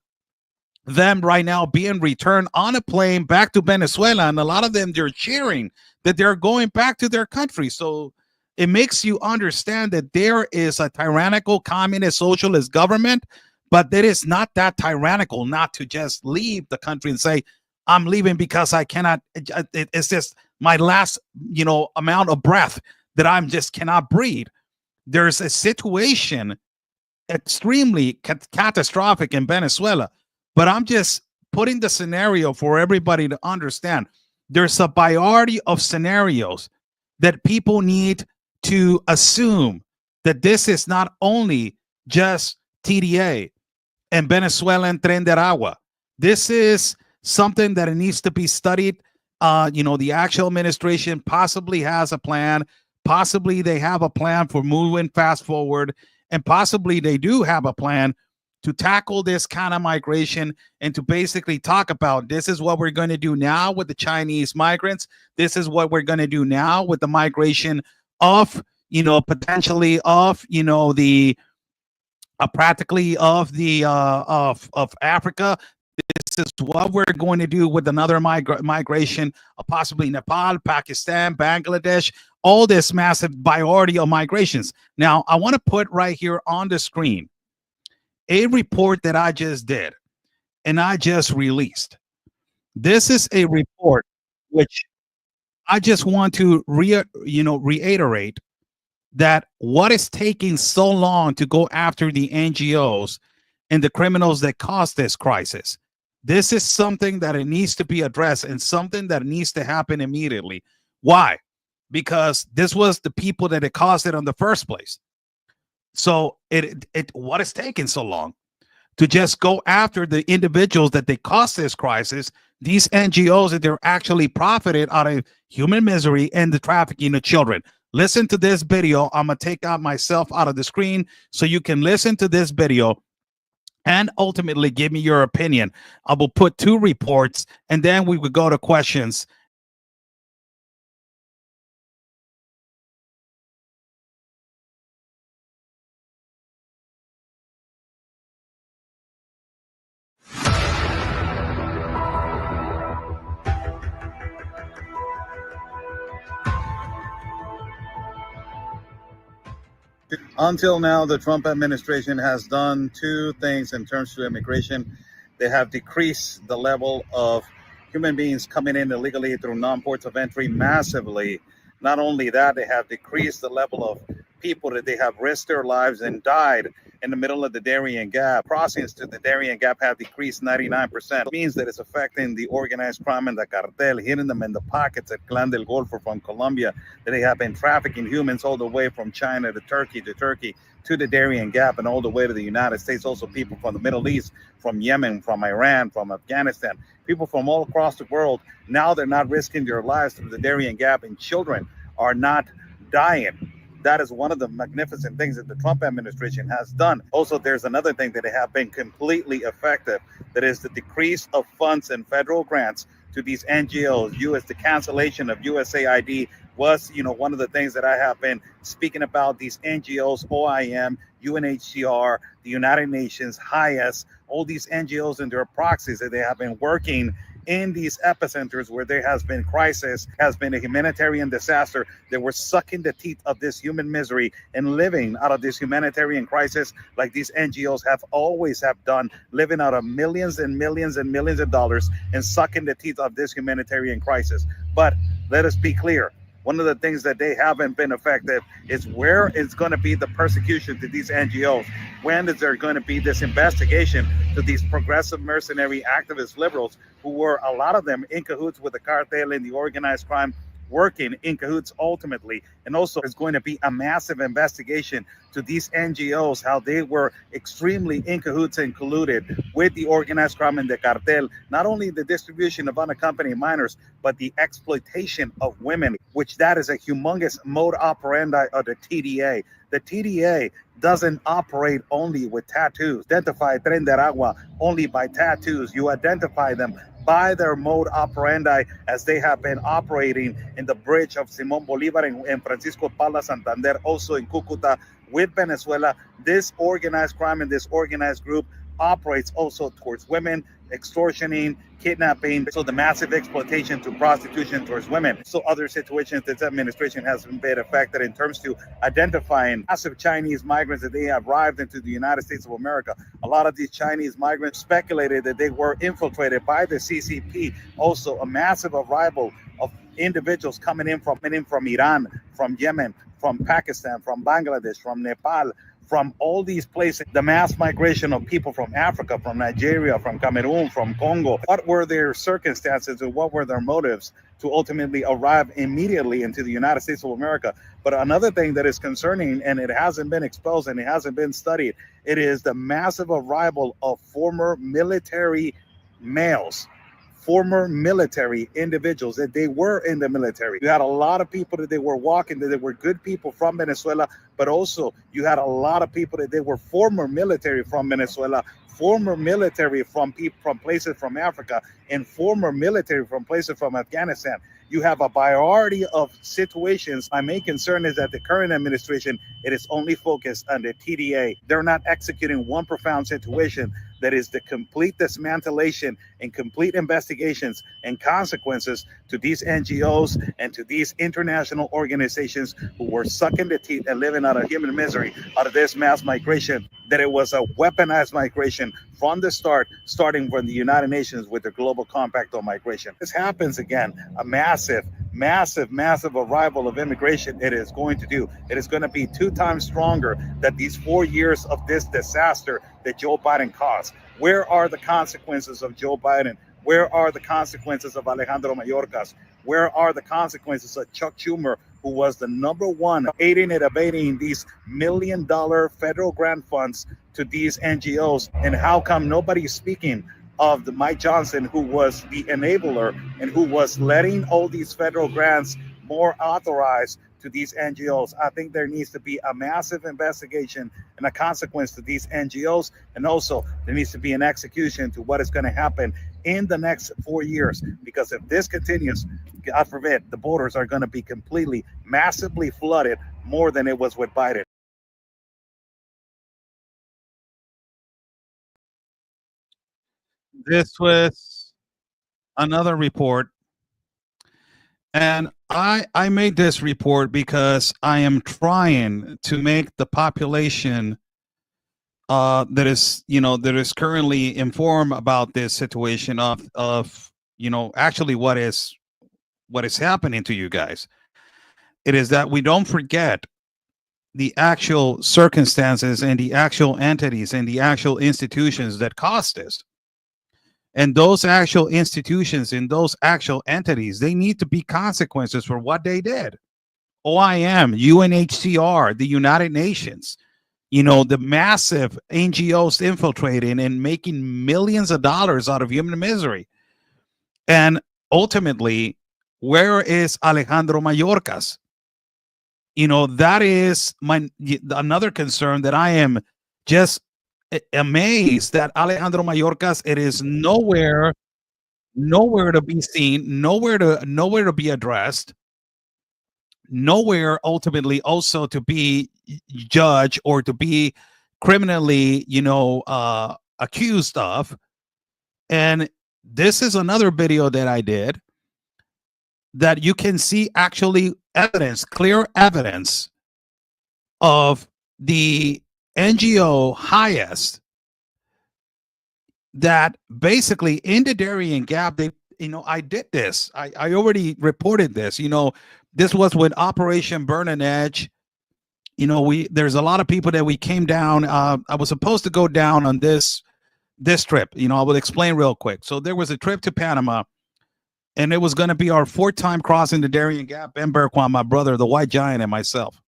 them right now being returned on a plane back to Venezuela, and a lot of them, they're cheering that they're going back to their country. So it makes you understand that there is a tyrannical communist socialist government, but that is not that tyrannical not to just leave the country and say, I'm leaving because I cannot, it's just my last, amount of breath that I'm just cannot breathe. There's a situation extremely catastrophic in Venezuela, but I'm just putting the scenario for everybody to understand. There's a variety of scenarios that people need to assume that this is not only just TDA and Venezuelan Tren de Aragua. This is something that it needs to be studied. The actual administration possibly has a plan. Possibly they have a plan for moving fast forward, and possibly they do have a plan to tackle this kind of migration and to basically talk about this is what we're going to do now with the Chinese migrants. This is what we're going to do now with the migration of, potentially of, the practically of the of Africa. This is what we're going to do with another migration, possibly Nepal, Pakistan, Bangladesh, all this massive variety of migrations. Now, I want to put right here on the screen a report that I just did and I just released. This is a report which I just want to reiterate that what is taking so long to go after the NGOs and the criminals that caused this crisis. This is something that it needs to be addressed and something that needs to happen immediately. Why? Because this was the people that it caused it in the first place. So what is taking so long to just go after the individuals that they caused this crisis, these NGOs that they're actually profited out of human misery and the trafficking of children. Listen to this video. I'm going to take out myself out of the screen so you can listen to this video and ultimately give me your opinion. I will put 2 reports and then we will go to questions. Until now, the Trump administration has done 2 things in terms of immigration. They have decreased the level of human beings coming in illegally through non-ports of entry massively. Not only that, they have decreased the level of people that they have risked their lives and died in the middle of the Darien Gap. Crossings to the Darien Gap have decreased 99%. It means that it's affecting the organized crime and the cartel, hitting them in the pockets at Clan del Golfo from Colombia, that they have been trafficking humans all the way from China to Turkey to the Darien Gap and all the way to the United States. Also people from the Middle East, from Yemen, from Iran, from Afghanistan, people from all across the world. Now they're not risking their lives through the Darien Gap, and children are not dying. That is one of the magnificent things that the Trump administration has done. Also, there's another thing that have been completely effective. That is the decrease of funds and federal grants to these NGOs. The cancellation of USAID was, one of the things that I have been speaking about. These NGOs, OIM, UNHCR, the United Nations, HIAS, all these NGOs and their proxies that they have been working in these epicenters where there has been crisis, has been a humanitarian disaster. They were sucking the teeth of this human misery and living out of this humanitarian crisis like these NGOs have always have done, living out of millions and millions and millions of dollars and sucking the teeth of this humanitarian crisis. But let us be clear. One of the things that they haven't been effective is where is going to be the persecution to these NGOs? When is there going to be this investigation to these progressive mercenary activist liberals who were, a lot of them, in cahoots with the cartel and the organized crime, working in cahoots ultimately? And also there's going to be a massive investigation to these NGOs, how they were extremely in cahoots and colluded with the organized crime and the cartel, not only the distribution of unaccompanied minors, but the exploitation of women, which that is a humongous mode operandi of the TDA. The TDA doesn't operate only with tattoos. Identify Tren de Aragua only by tattoos. You identify them by their mode operandi as they have been operating in the bridge of Simón Bolívar and Francisco Pala Santander, also in Cúcuta with Venezuela. This organized crime and this organized group operates also towards women, extortioning, kidnapping, so the massive exploitation to prostitution towards women. So other situations that this administration has been affected in terms to identifying massive Chinese migrants that they have arrived into the United States of America. A lot of these Chinese migrants speculated that they were infiltrated by the CCP. Also a massive arrival of individuals coming in from Iran, from Yemen, from Pakistan, from Bangladesh, from Nepal, from all these places. The mass migration of people from Africa, from Nigeria, from Cameroon, from Congo. What were their circumstances and what were their motives to ultimately arrive immediately into the United States of America? But another thing that is concerning, and it hasn't been exposed and it hasn't been studied, it is the massive arrival of former military males, former military individuals that they were in the military. You had a lot of people that they were walking, that they were good people from Venezuela, but also you had a lot of people that they were former military from Venezuela, former military from places from Africa, and former military from places from Afghanistan. You have a variety of situations. My main concern is that the current administration, it is only focused on the TDA. They're not executing one profound situation, that is the complete dismantlation and complete investigations and consequences to these NGOs and to these international organizations who were sucking the teeth and living out of human misery, out of this mass migration, that it was a weaponized migration from the start, starting from the United Nations with the Global Compact on Migration. This happens again, a massive, massive arrival of immigration. It is going to do. It is going to be 2 times stronger than these 4 years of this disaster that Joe Biden caused. Where are the consequences of Joe Biden? Where are the consequences of Alejandro Mayorkas? Where are the consequences of Chuck Schumer, who was the #1 aiding and abetting these $1 million federal grant funds to these NGOs? And how come nobody's speaking of the Mike Johnson, who was the enabler and who was letting all these federal grants more authorized to these NGOs? I think there needs to be a massive investigation and a consequence to these NGOs. And also there needs to be an execution to what is going to happen in the next 4 years. Because if this continues, God forbid, the borders are going to be completely, massively flooded more than it was with Biden. This was another report, and I made this report because I am trying to make the population that is currently informed about this situation of actually what is happening to you guys. It is that we don't forget the actual circumstances and the actual entities and the actual institutions that caused this. And those actual institutions and those actual entities, they need to be consequences for what they did. OIM, UNHCR, the United Nations, the massive NGOs infiltrating and making millions of dollars out of human misery. And ultimately, where is Alejandro Mayorkas? That is another concern, that I am just amazed that Alejandro Mayorkas, it is nowhere to be seen, nowhere to be addressed, nowhere ultimately also to be judged or to be criminally accused of. And this is another video that I did that you can see actually evidence, clear evidence of the NGO highest that basically in the Darien Gap, they, I did this. I already reported this. This was with Operation Burn and Edge. There's a lot of people that we came down. I was supposed to go down on this trip. I will explain real quick. So there was a trip to Panama, and it was going to be our 4th time crossing the Darien Gap. Ben Berquan, my brother, the White Giant, and myself.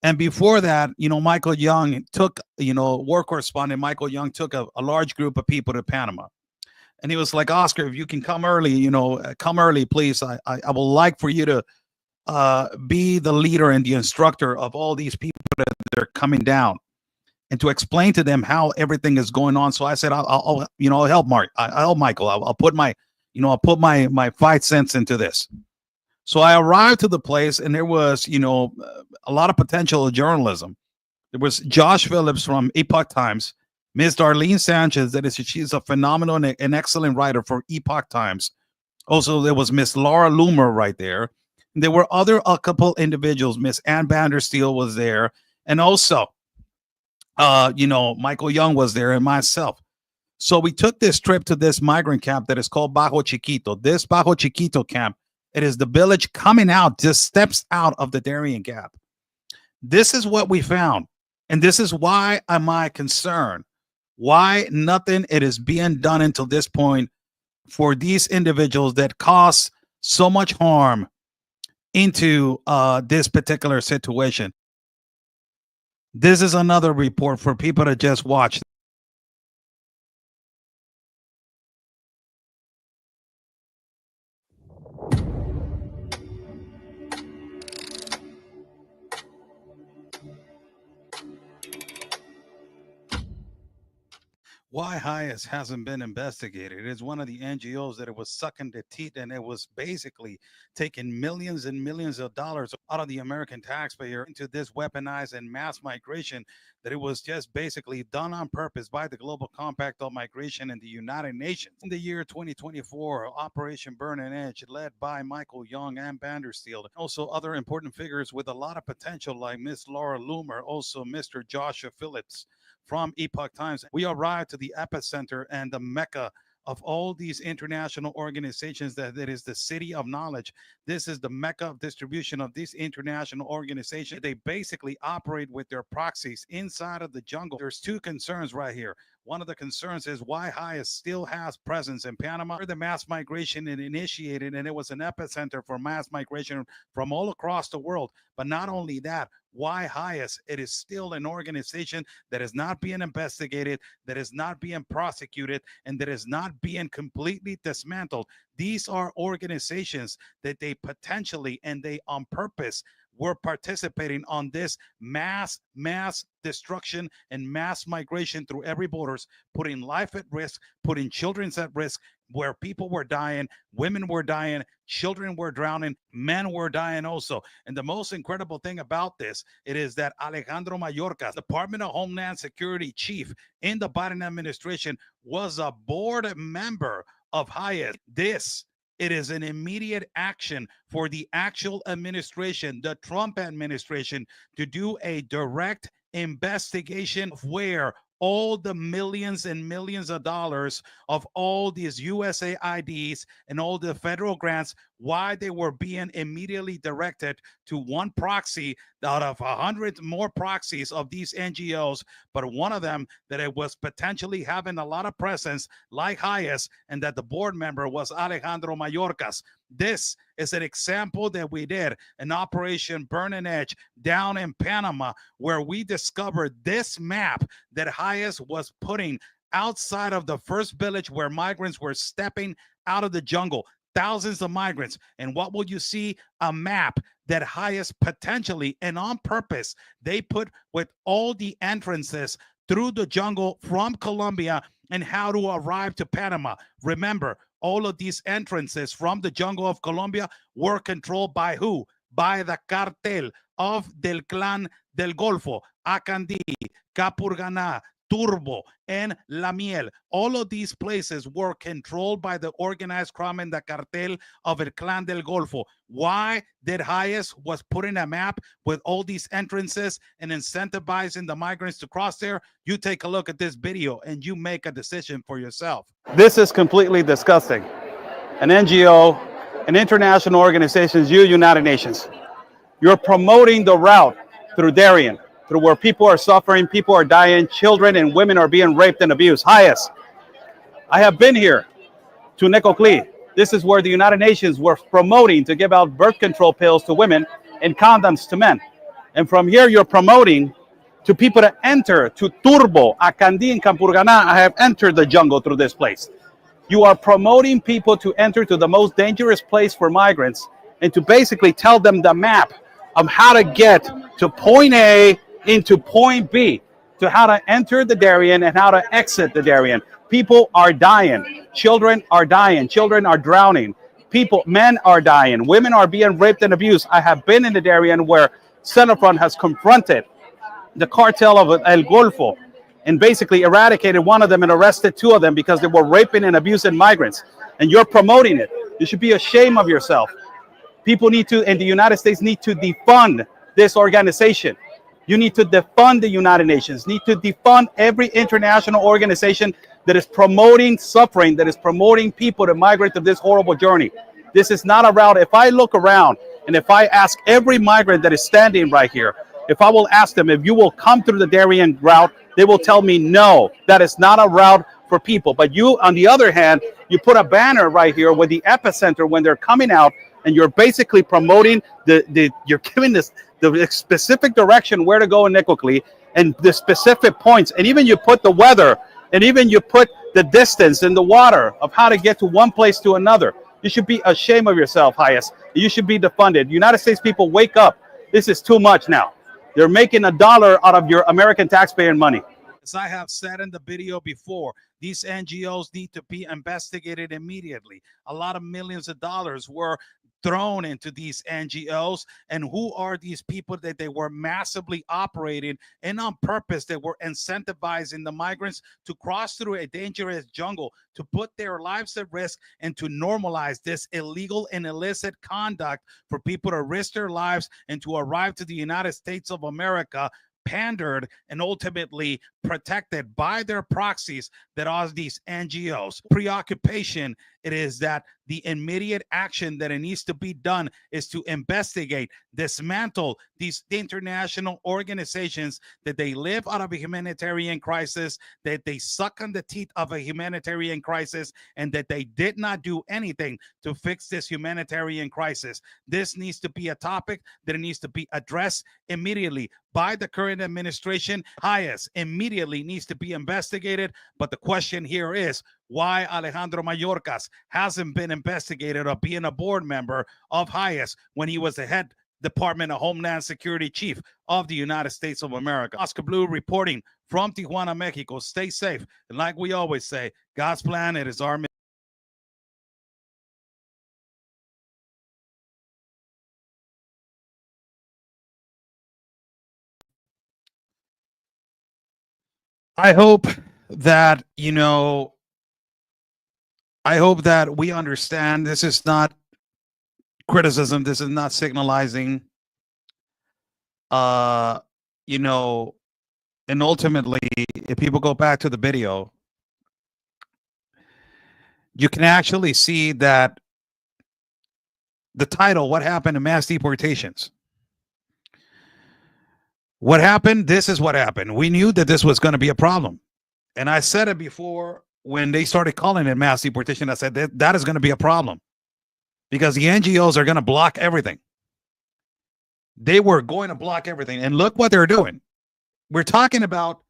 And before that, Michael Young took, war correspondent Michael Young took a large group of people to Panama. And he was like, Oscar, if you can come early, come early, please. I would like for you to be the leader and the instructor of all these people that are coming down, and to explain to them how everything is going on. So I said, I'll help Mark. I'll help Michael. I'll put my, my 5 cents into this. So I arrived to the place, and there was, a lot of potential journalism. There was Josh Phillips from Epoch Times, Ms. Darlene Sanchez, she's a phenomenal and excellent writer for Epoch Times. Also, there was Miss Laura Loomer right there. There were a couple individuals. Miss Ann Vandersteel was there, and also, Michael Young was there, and myself. So we took this trip to this migrant camp that is called Bajo Chiquito. This Bajo Chiquito camp, it is the village coming out, just steps out of the Darien Gap. This is what we found. And this is why am I concerned? Why nothing it is being done until this point for these individuals that cause so much harm into this particular situation. This is another report for people to just watch. Why Highest hasn't been investigated. It is one of the NGOs that it was sucking the teeth, and it was basically taking millions and millions of dollars out of the American taxpayer into this weaponized and mass migration, that it was just basically done on purpose by the Global Compact on Migration and the United Nations. In the year 2024, Operation Burn and Edge, led by Michael Young and Vandersteel, also other important figures with a lot of potential like Miss Laura Loomer, also Mr. Joshua Phillips from Epoch Times. We arrived to the epicenter and the mecca of all these international organizations, that it is the city of knowledge. This is the mecca of distribution of these international organizations. They basically operate with their proxies inside of the jungle. There's two concerns right here. One of the concerns is why highest still has presence in Panama, where the mass migration it initiated, and it was an epicenter for mass migration from all across the world. But not only that, why highest, it is still an organization that is not being investigated, that is not being prosecuted, and that is not being completely dismantled. These are organizations that they potentially and they on purpose were participating on this mass destruction and mass migration through every borders, putting life at risk, putting children at risk, where people were dying, women were dying, children were drowning, men were dying also. And the most incredible thing about this, it is that Alejandro Mayorkas, Department of Homeland Security chief in the Biden administration, was a board member of Hyatt. It is an immediate action for the actual administration, the Trump administration, to do a direct investigation of where all the millions and millions of dollars of all these USAIDs and all the federal grants, why they were being immediately directed to one proxy out of 100 more proxies of these NGOs, but one of them that it was potentially having a lot of presence like highest, and that the board member was Alejandro Mayorkas. This is an example that we did an Operation Burning Edge down in Panama, where we discovered this map that highest was putting outside of the first village where migrants were stepping out of the jungle. Thousands of migrants. And what will you see? A map that highest potentially and on purpose they put with all the entrances through the jungle from Colombia and how to arrive to Panama. Remember, all of these entrances from the jungle of Colombia were controlled by who? By the cartel of del Clan del Golfo, Acandí, Capurganá, Turbo, and La Miel. All of these places were controlled by the organized crime and the cartel of El Clan del Golfo. Why did highest was putting a map with all these entrances and incentivizing the migrants to cross there? You take a look at this video and you make a decision for yourself. This is completely disgusting. An NGO, an international organization, United Nations. You're promoting the route through Darien, through where people are suffering, people are dying, children and women are being raped and abused. Highest. I have been here to Necoclí. This is where the United Nations were promoting to give out birth control pills to women and condoms to men. And from here, you're promoting to people to enter to Turbo, Acandí, and Campurganá. I have entered the jungle through this place. You are promoting people to enter to the most dangerous place for migrants and to basically tell them the map of how to get to point A into point B, to how to enter the Darien and how to exit the Darien. People are dying. Children are dying. Children are drowning. Men are dying. Women are being raped and abused. I have been in the Darien where Centrofront has confronted the cartel of El Golfo and basically eradicated one of them and arrested two of them because they were raping and abusing migrants. And you're promoting it. You should be ashamed of yourself. People need to, and the United States need to defund this organization. You need to defund the United Nations, need to defund every international organization that is promoting suffering, that is promoting people to migrate to this horrible journey. This is not a route. If I look around and if I ask every migrant that is standing right here, if I will ask them if you will come through the Darien route, they will tell me no, that is not a route for people. But you, on the other hand, you put a banner right here with the epicenter when they're coming out, and you're basically promoting you're giving this the specific direction where to go in Necoclí and the specific points, and even you put the weather, and even you put the distance and the water of how to get to one place to another. You should be ashamed of yourself, highest. You should be defunded. United States people, wake up. This is too much now. They're making $1 out of your American taxpayer money. As I have said in the video before, these NGOs need to be investigated immediately. A lot of millions of dollars were thrown into these NGOs, and who are these people that they were massively operating and on purpose that were incentivizing the migrants to cross through a dangerous jungle, to put their lives at risk and to normalize this illegal and illicit conduct for people to risk their lives and to arrive to the United States of America pandered and ultimately protected by their proxies that are these NGOs. Preoccupation, it is that the immediate action that it needs to be done is to investigate, dismantle these international organizations that they live out of a humanitarian crisis, that they suck on the teeth of a humanitarian crisis, and that they did not do anything to fix this humanitarian crisis. This needs to be a topic that needs to be addressed immediately by the current administration. Highest immediately needs to be investigated. But the question here is why Alejandro Mayorkas hasn't been investigated or being a board member of Highest when he was the head Department of Homeland Security chief of the United States of America. Oscar Blue reporting from Tijuana, Mexico. Stay safe. And like we always say, God's plan, it is our mission. I hope that, I hope that we understand this is not criticism. This is not signalizing, and ultimately, if people go back to the video, you can actually see that the title, What Happened in Mass Deportations? What happened? This is what happened. We knew that this was going to be a problem. And I said it before when they started calling it mass deportation. I said that is going to be a problem because the NGOs are going to block everything. They were going to block everything. And look what they're doing. We're talking about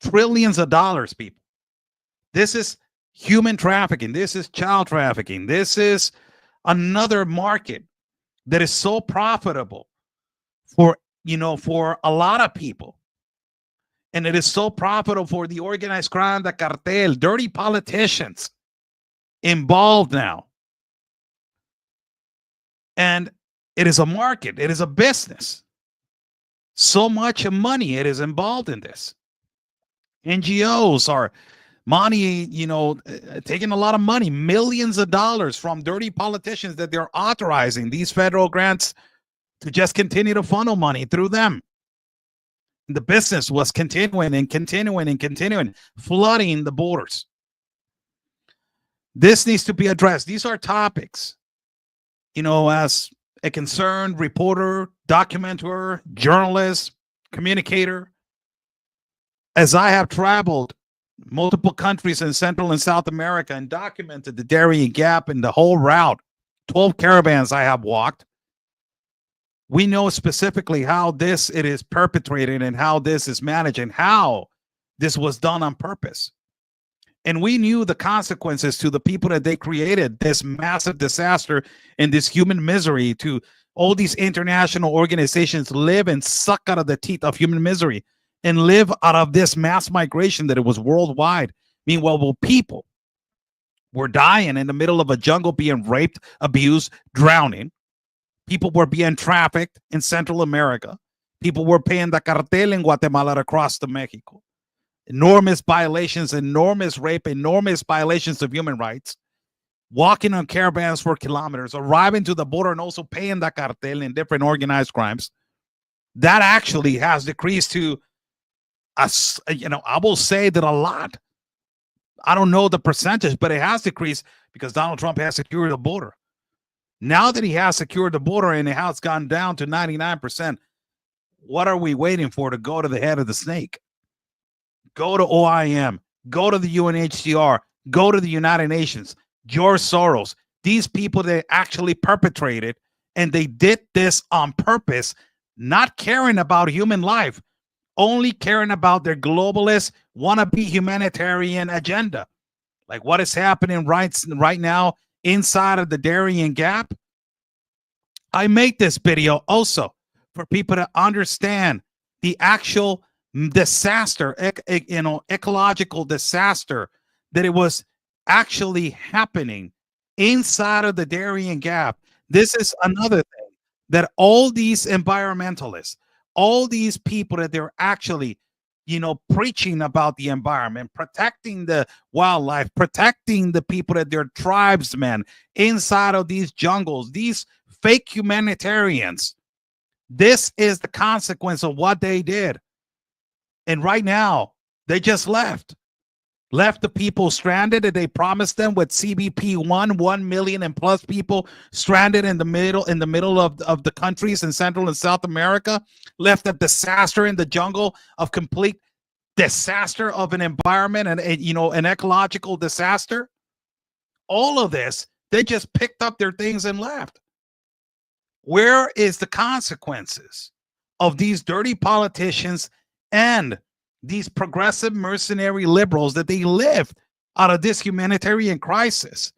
trillions of dollars, people. This is human trafficking. This is child trafficking. This is another market that is so profitable for a lot of people. And it is so profitable for the organized crime, the cartel, dirty politicians involved now. And it is a market. It is a business. So much money it is involved in this. NGOs are money, taking a lot of money, millions of dollars from dirty politicians that they're authorizing these federal grants to just continue to funnel money through them. The business was continuing and continuing and continuing, flooding the borders. This needs to be addressed. These are topics, as a concerned reporter, documenter, journalist, communicator, as I have traveled multiple countries in Central and South America and documented the Darien Gap and the whole route, 12 caravans I have walked. We know specifically how it is perpetrated and how this is managed and how this was done on purpose. And we knew the consequences to the people that they created, this massive disaster and this human misery. To all these international organizations live and suck out of the teeth of human misery and live out of this mass migration that it was worldwide. Meanwhile, people were dying in the middle of a jungle, being raped, abused, drowning. People were being trafficked in Central America. People were paying the cartel in Guatemala across to Mexico. Enormous violations, enormous rape, enormous violations of human rights. Walking on caravans for kilometers, arriving to the border and also paying the cartel in different organized crimes. That actually has decreased to, I will say that a lot. I don't know the percentage, but it has decreased because Donald Trump has secured the border. Now that he has secured the border and it has gone down to 99%, what are we waiting for to go to the head of the snake? Go to OIM, go to the UNHCR, go to the United Nations, George Soros, these people that actually perpetrated, and they did this on purpose, not caring about human life, only caring about their globalist, wannabe humanitarian agenda. Like what is happening right now inside of the Darien Gap. I made this video also for people to understand the actual disaster, ecological disaster that it was actually happening inside of the Darien Gap. This is another thing that all these environmentalists, all these people that they're actually preaching about the environment, protecting the wildlife, protecting the people that they're tribesmen inside of these jungles, these fake humanitarians. This is the consequence of what they did. And right now, they just left the people stranded, and they promised them with CBP 1 million and plus people stranded in the middle of the countries in Central and South America, left a disaster in the jungle of complete disaster of an environment and an ecological disaster. All of this, they just picked up their things and left. Where is the consequences of these dirty politicians and these progressive mercenary liberals that they lived out of this humanitarian crisis?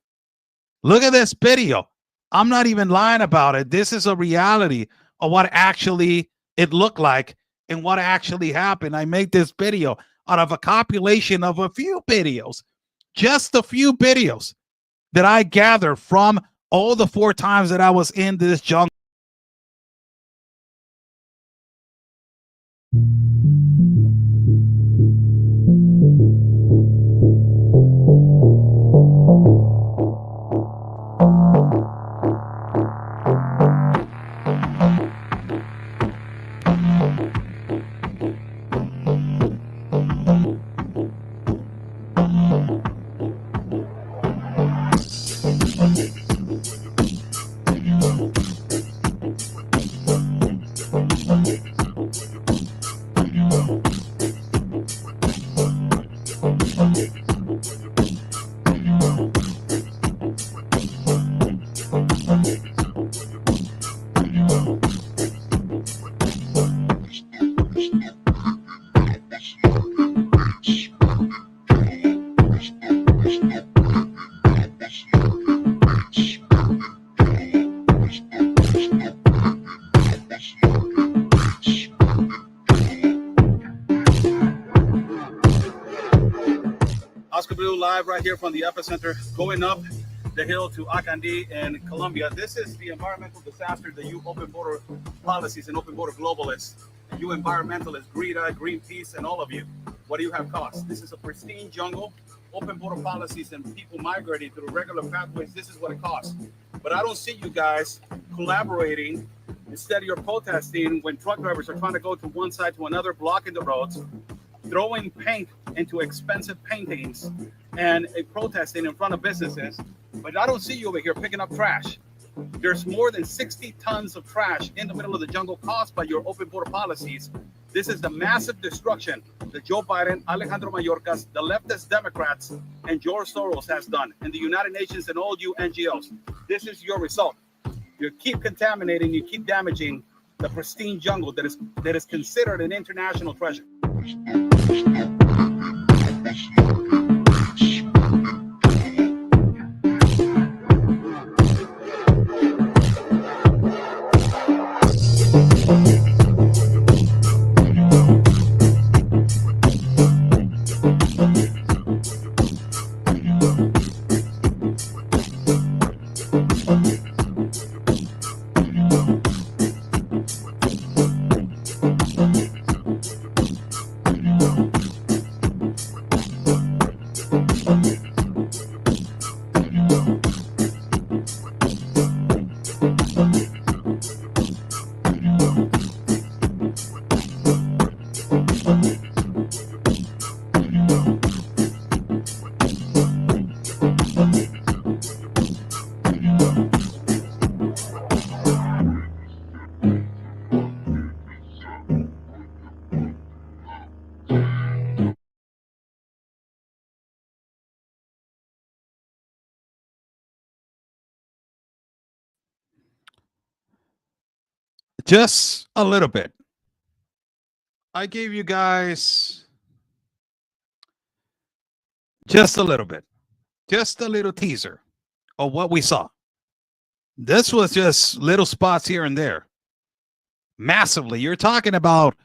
Look at this video. I'm not even lying about it. This is a reality of what actually it looked like and what actually happened. I made this video out of a compilation of a few videos, just a few videos that I gathered from all the 4 times that I was in this jungle. Oscar Blue live right here from the epicenter, going up the hill to Acandí in Colombia. This is the environmental disaster that you open border policies and open border globalists, and you environmentalists, Greta, Greenpeace, and all of you. What do you have cost? This is a pristine jungle, open border policies, and people migrating through regular pathways. This is what it costs. But I don't see you guys collaborating. Instead, you're protesting when truck drivers are trying to go to one side to another, blocking the roads, throwing paint into expensive paintings, and protesting in front of businesses. But I don't see you over here picking up trash. There's more than 60 tons of trash in the middle of the jungle caused by your open border policies. This is the massive destruction that Joe Biden, Alejandro Mayorkas, the leftist Democrats, and George Soros has done, and the United Nations and all you NGOs. This is your result. You keep contaminating, you keep damaging the pristine jungle that is considered an international treasure. Just a little bit. I gave you guys just a little bit, just a little teaser of what we saw. This was just little spots here and there. Massively. You're talking about,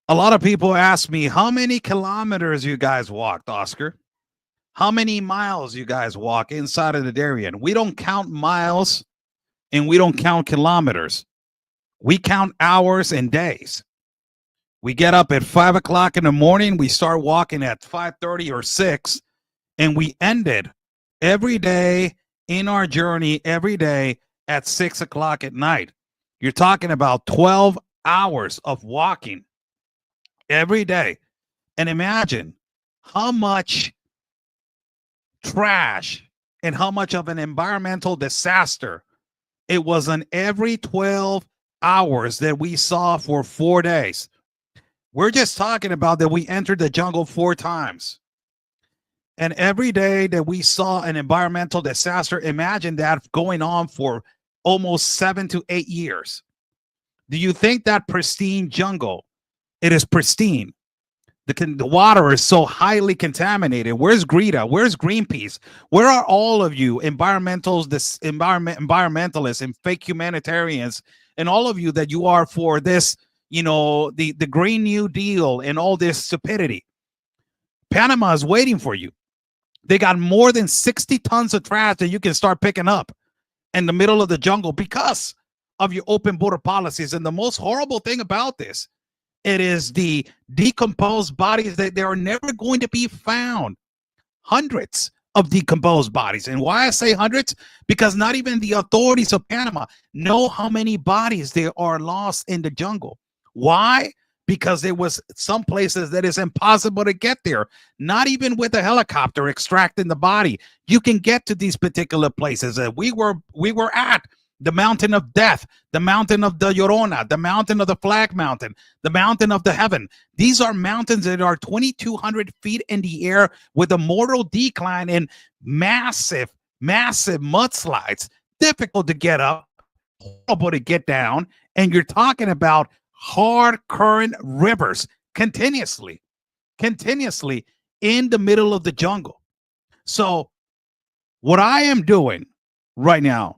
a lot of people ask me, how many kilometers you guys walked, Oscar? How many miles you guys walk inside of the Darien? We don't count miles and we don't count kilometers. We count hours and days. We get up at 5 o'clock in the morning. We start walking at 5:30 or 6, and we ended every day in our journey every day at 6 o'clock at night. You're talking about 12 hours of walking every day. And imagine how much trash and how much of an environmental disaster it was on every 12 hours that we saw for 4 days. We're just talking about that we entered the jungle 4 times. And every day that we saw an environmental disaster, imagine that going on for almost 7 to 8 years. Do you think that pristine jungle, it is pristine? The water is so highly contaminated. Where's Greta? Where's Greenpeace? Where are all of you environmentalists and fake humanitarians and all of you that you are for this, the Green New Deal and all this stupidity? Panama is waiting for you. They got more than 60 tons of trash that you can start picking up in the middle of the jungle because of your open border policies. And the most horrible thing about this, it is the decomposed bodies that they are never going to be found. Hundreds of decomposed bodies. And why I say hundreds? Because not even the authorities of Panama know how many bodies there are lost in the jungle. Why? Because there was some places that is impossible to get there. Not even with a helicopter extracting the body. You can get to these particular places. We were at the mountain of death, the mountain of the Llorona, the mountain of the Flag Mountain, the mountain of the Heaven. These are mountains that are 2,200 feet in the air with a mortal decline and massive mudslides. Difficult to get up, horrible to get down. And you're talking about hard current rivers continuously in the middle of the jungle. So what I am doing right now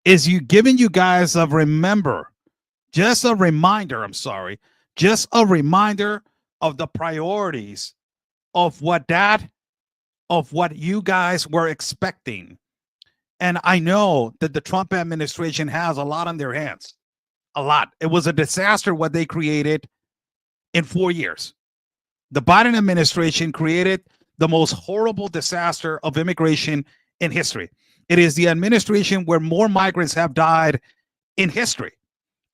is giving you guys a reminder of the priorities of what you guys were expecting. And I know that the Trump administration has a lot on their hands. A lot. It was a disaster what they created in 4 years. The Biden administration created the most horrible disaster of immigration in history. It is the administration where more migrants have died in history.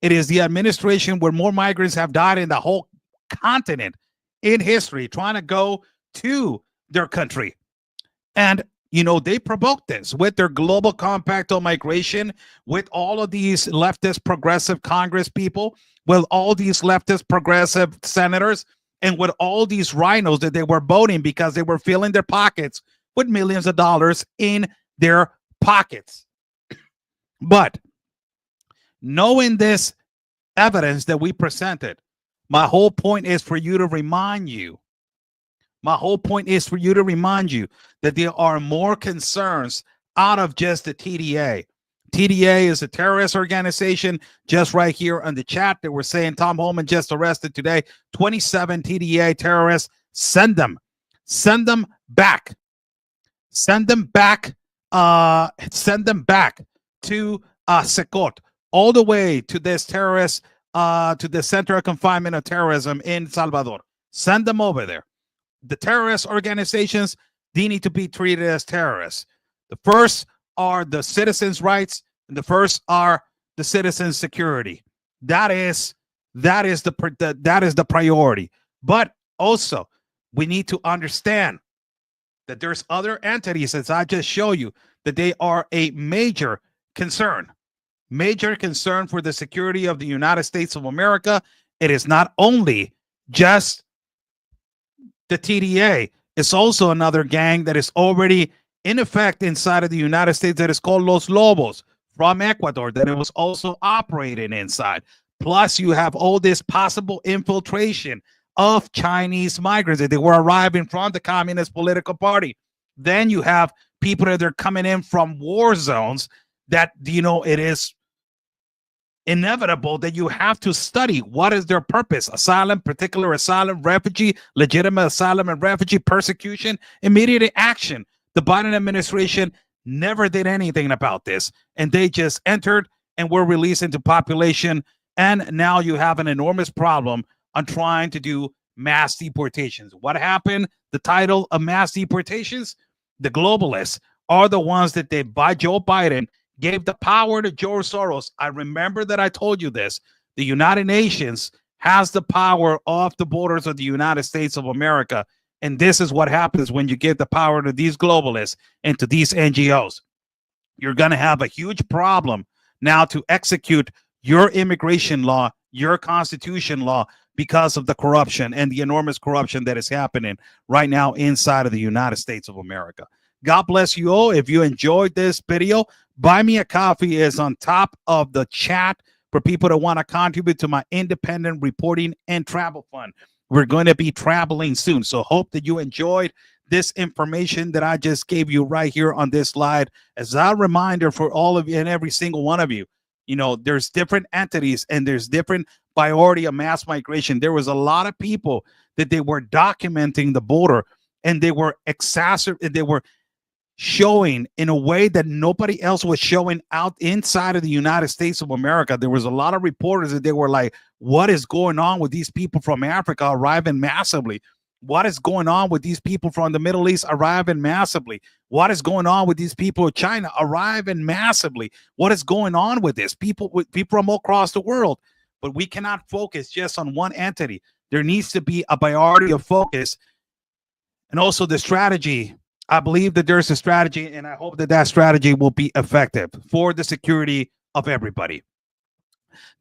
It is the administration where more migrants have died in the whole continent in history, trying to go to their country. And, they provoked this with their global compact on migration, with all of these leftist progressive Congress people, with all these leftist progressive senators, and with all these rhinos that they were voting because they were filling their pockets with millions of dollars in their pockets. But knowing this evidence that we presented, my whole point is for you to remind you that there are more concerns out of just the TDA. TDA is a terrorist organization. Just right here on the chat that we're saying Tom Holman just arrested today 27 TDA terrorists. Send them back to Secot, all the way to this terrorist, to the center of confinement of terrorism in Salvador. Send them over there. The terrorist organizations, they need to be treated as terrorists. The first are the citizens' rights, and the first are the citizens' security. That is the priority. But also, we need to understand that there's other entities, as I just showed you, that they are a major concern for the security of the United States of America. It is not only just the TDA. It's also another gang that is already in effect inside of the United States that is called Los Lobos from Ecuador, that it was also operating inside. Plus, you have all this possible infiltration of Chinese migrants that they were arriving from the Communist Political Party. Then you have people that are coming in from war zones that, it is inevitable that you have to study what is their purpose: asylum, particular asylum, refugee, legitimate asylum and refugee, persecution, immediate action. The Biden administration never did anything about this, and they just entered and were released into population. And now you have an enormous problem on trying to do mass deportations. What happened? The title of mass deportations? The globalists are the ones that by Joe Biden gave the power to George Soros. I remember that I told you this. The United Nations has the power off the borders of the United States of America. And this is what happens when you give the power to these globalists and to these NGOs. You're going to have a huge problem now to execute your immigration law, your constitution law, because of the corruption and the enormous corruption that is happening right now inside of the United States of America. God bless you all. If you enjoyed this video, Buy Me a Coffee is on top of the chat for people that want to contribute to my independent reporting and travel fund. We're going to be traveling soon. So hope that you enjoyed this information that I just gave you right here on this slide. As a reminder for all of you and every single one of you, you know, there's different entities and there's different priority of mass migration. There was a lot of people that they were documenting the border, and they were they were showing in a way that nobody else was showing out inside of the United States of America. There was a lot of reporters that they were like, what is going on with these people from Africa arriving massively? What is going on with these people from the Middle East arriving massively? What is going on with these people of China arriving massively? What is going on with this? People from all across the world. But we cannot focus just on one entity. There needs to be a priority of focus. And also the strategy. I believe that there's a strategy, and I hope that that strategy will be effective for the security of everybody.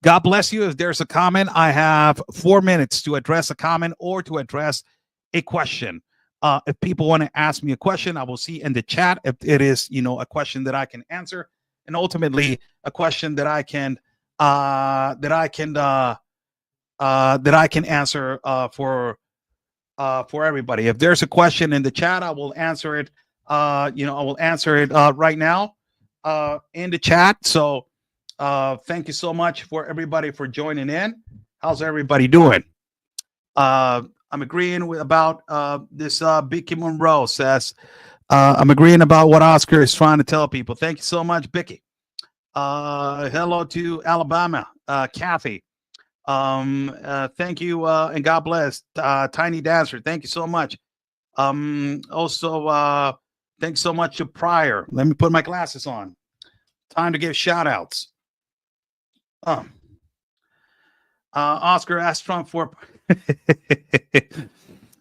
God bless you. If there's a comment, I have 4 minutes to address a comment or to address a question. If people want to ask me a question, I will see in the chat if it is, you know, a question that I can answer, and ultimately a question that I can answer for everybody. If there's a question in the chat, I will answer it. I will answer it right now in the chat. So thank you so much for everybody for joining in. How's everybody doing? I'm agreeing with about this Bicky Monroe says, I'm agreeing about what Oscar is trying to tell people. Thank you so much, Bicky. Hello to Alabama, Kathy. Thank you, and God bless. Tiny Dancer, thank you so much. Also, thanks so much to Pryor. Let me put my glasses on. Time to give shout outs. Oscar asked Trump for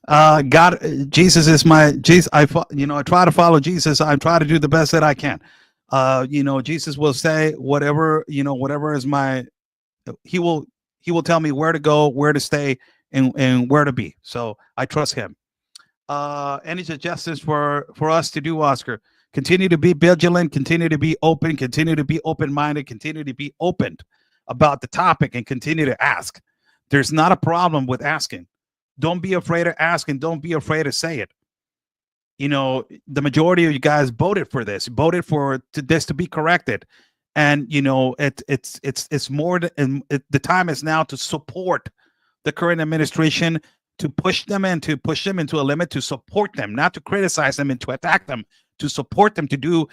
God, Jesus is my Jesus. I try to follow Jesus. I try to do the best that I can. Jesus will say whatever, whatever is my, he will tell me where to go, where to stay, and where to be. So I trust him. Any suggestions for us to do, Oscar? Continue to be vigilant, continue to be open, continue to be open-minded, continue to be open about the topic, and continue to ask. There's not a problem with asking. Don't be afraid of asking. Don't be afraid to say it. The majority of you guys voted for this, voted for this to be corrected. And, it's more, the time is now to support the current administration, to push them into a limit, to support them, not to criticize them and to attack them, to support them, to do,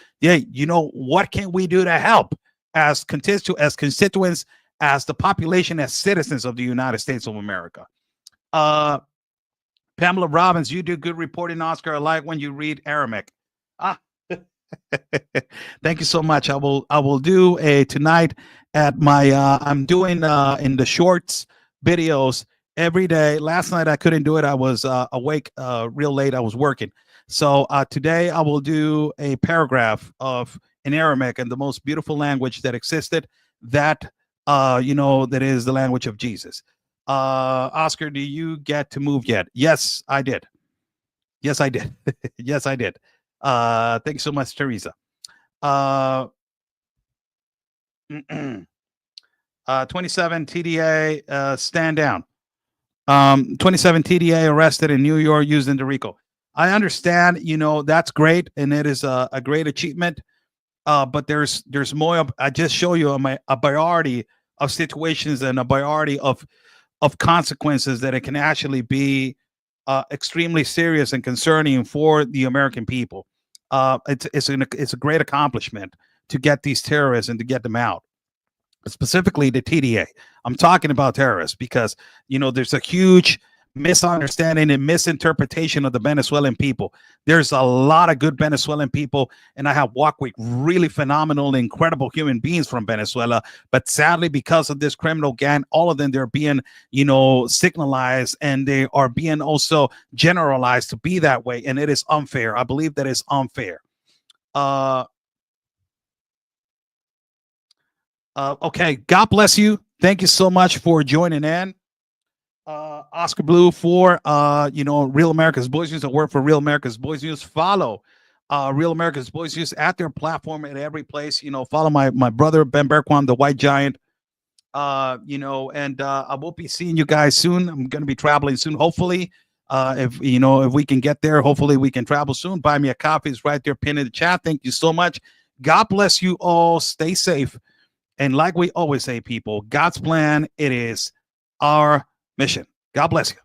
what can we do to help as constituents, as the population, as citizens of the United States of America. Pamela Robbins, you do good reporting, Oscar. I like when you read Aramaic. Thank you so much. I will do a tonight at my I'm doing in the shorts videos every day. Last night I couldn't do it. I was awake real late. I was working. So today I will do a paragraph in Aramaic, and the most beautiful language that existed, that that is the language of Jesus. Oscar, do you get to move yet? Yes, I did. Yes, I did. Yes, I did. Thank you so much, Teresa. 27 TDA, stand down. 27 TDA arrested in New York using the RICO. I understand, that's great, and it is a great achievement. But there's more. I just show you a variety of situations and a variety of consequences that it can actually be extremely serious and concerning for the American people. It's a great accomplishment to get these terrorists and to get them out. Specifically the TDA. I'm talking about terrorists because there's a huge misunderstanding and misinterpretation of the Venezuelan people. There's a lot of good Venezuelan people, and I have walked with really phenomenal, incredible human beings from Venezuela. But sadly, because of this criminal gang, all of them, they're being, signalized, and they are being also generalized to be that way, and it is unfair. I believe that is unfair. Okay, God bless you. Thank you so much for joining in. Oscar Blue for Real America's Boys News. I work for Real America's Boys News. Follow Real America's Boys News at their platform at every place. Follow my brother Ben Berquam, the White Giant. I will be seeing you guys soon. I'm going to be traveling soon. Hopefully, if we can get there, hopefully we can travel soon. Buy me a coffee. It's right there pinned in the chat. Thank you so much. God bless you all. Stay safe. And like we always say, people, God's plan, it is our mission. God bless you.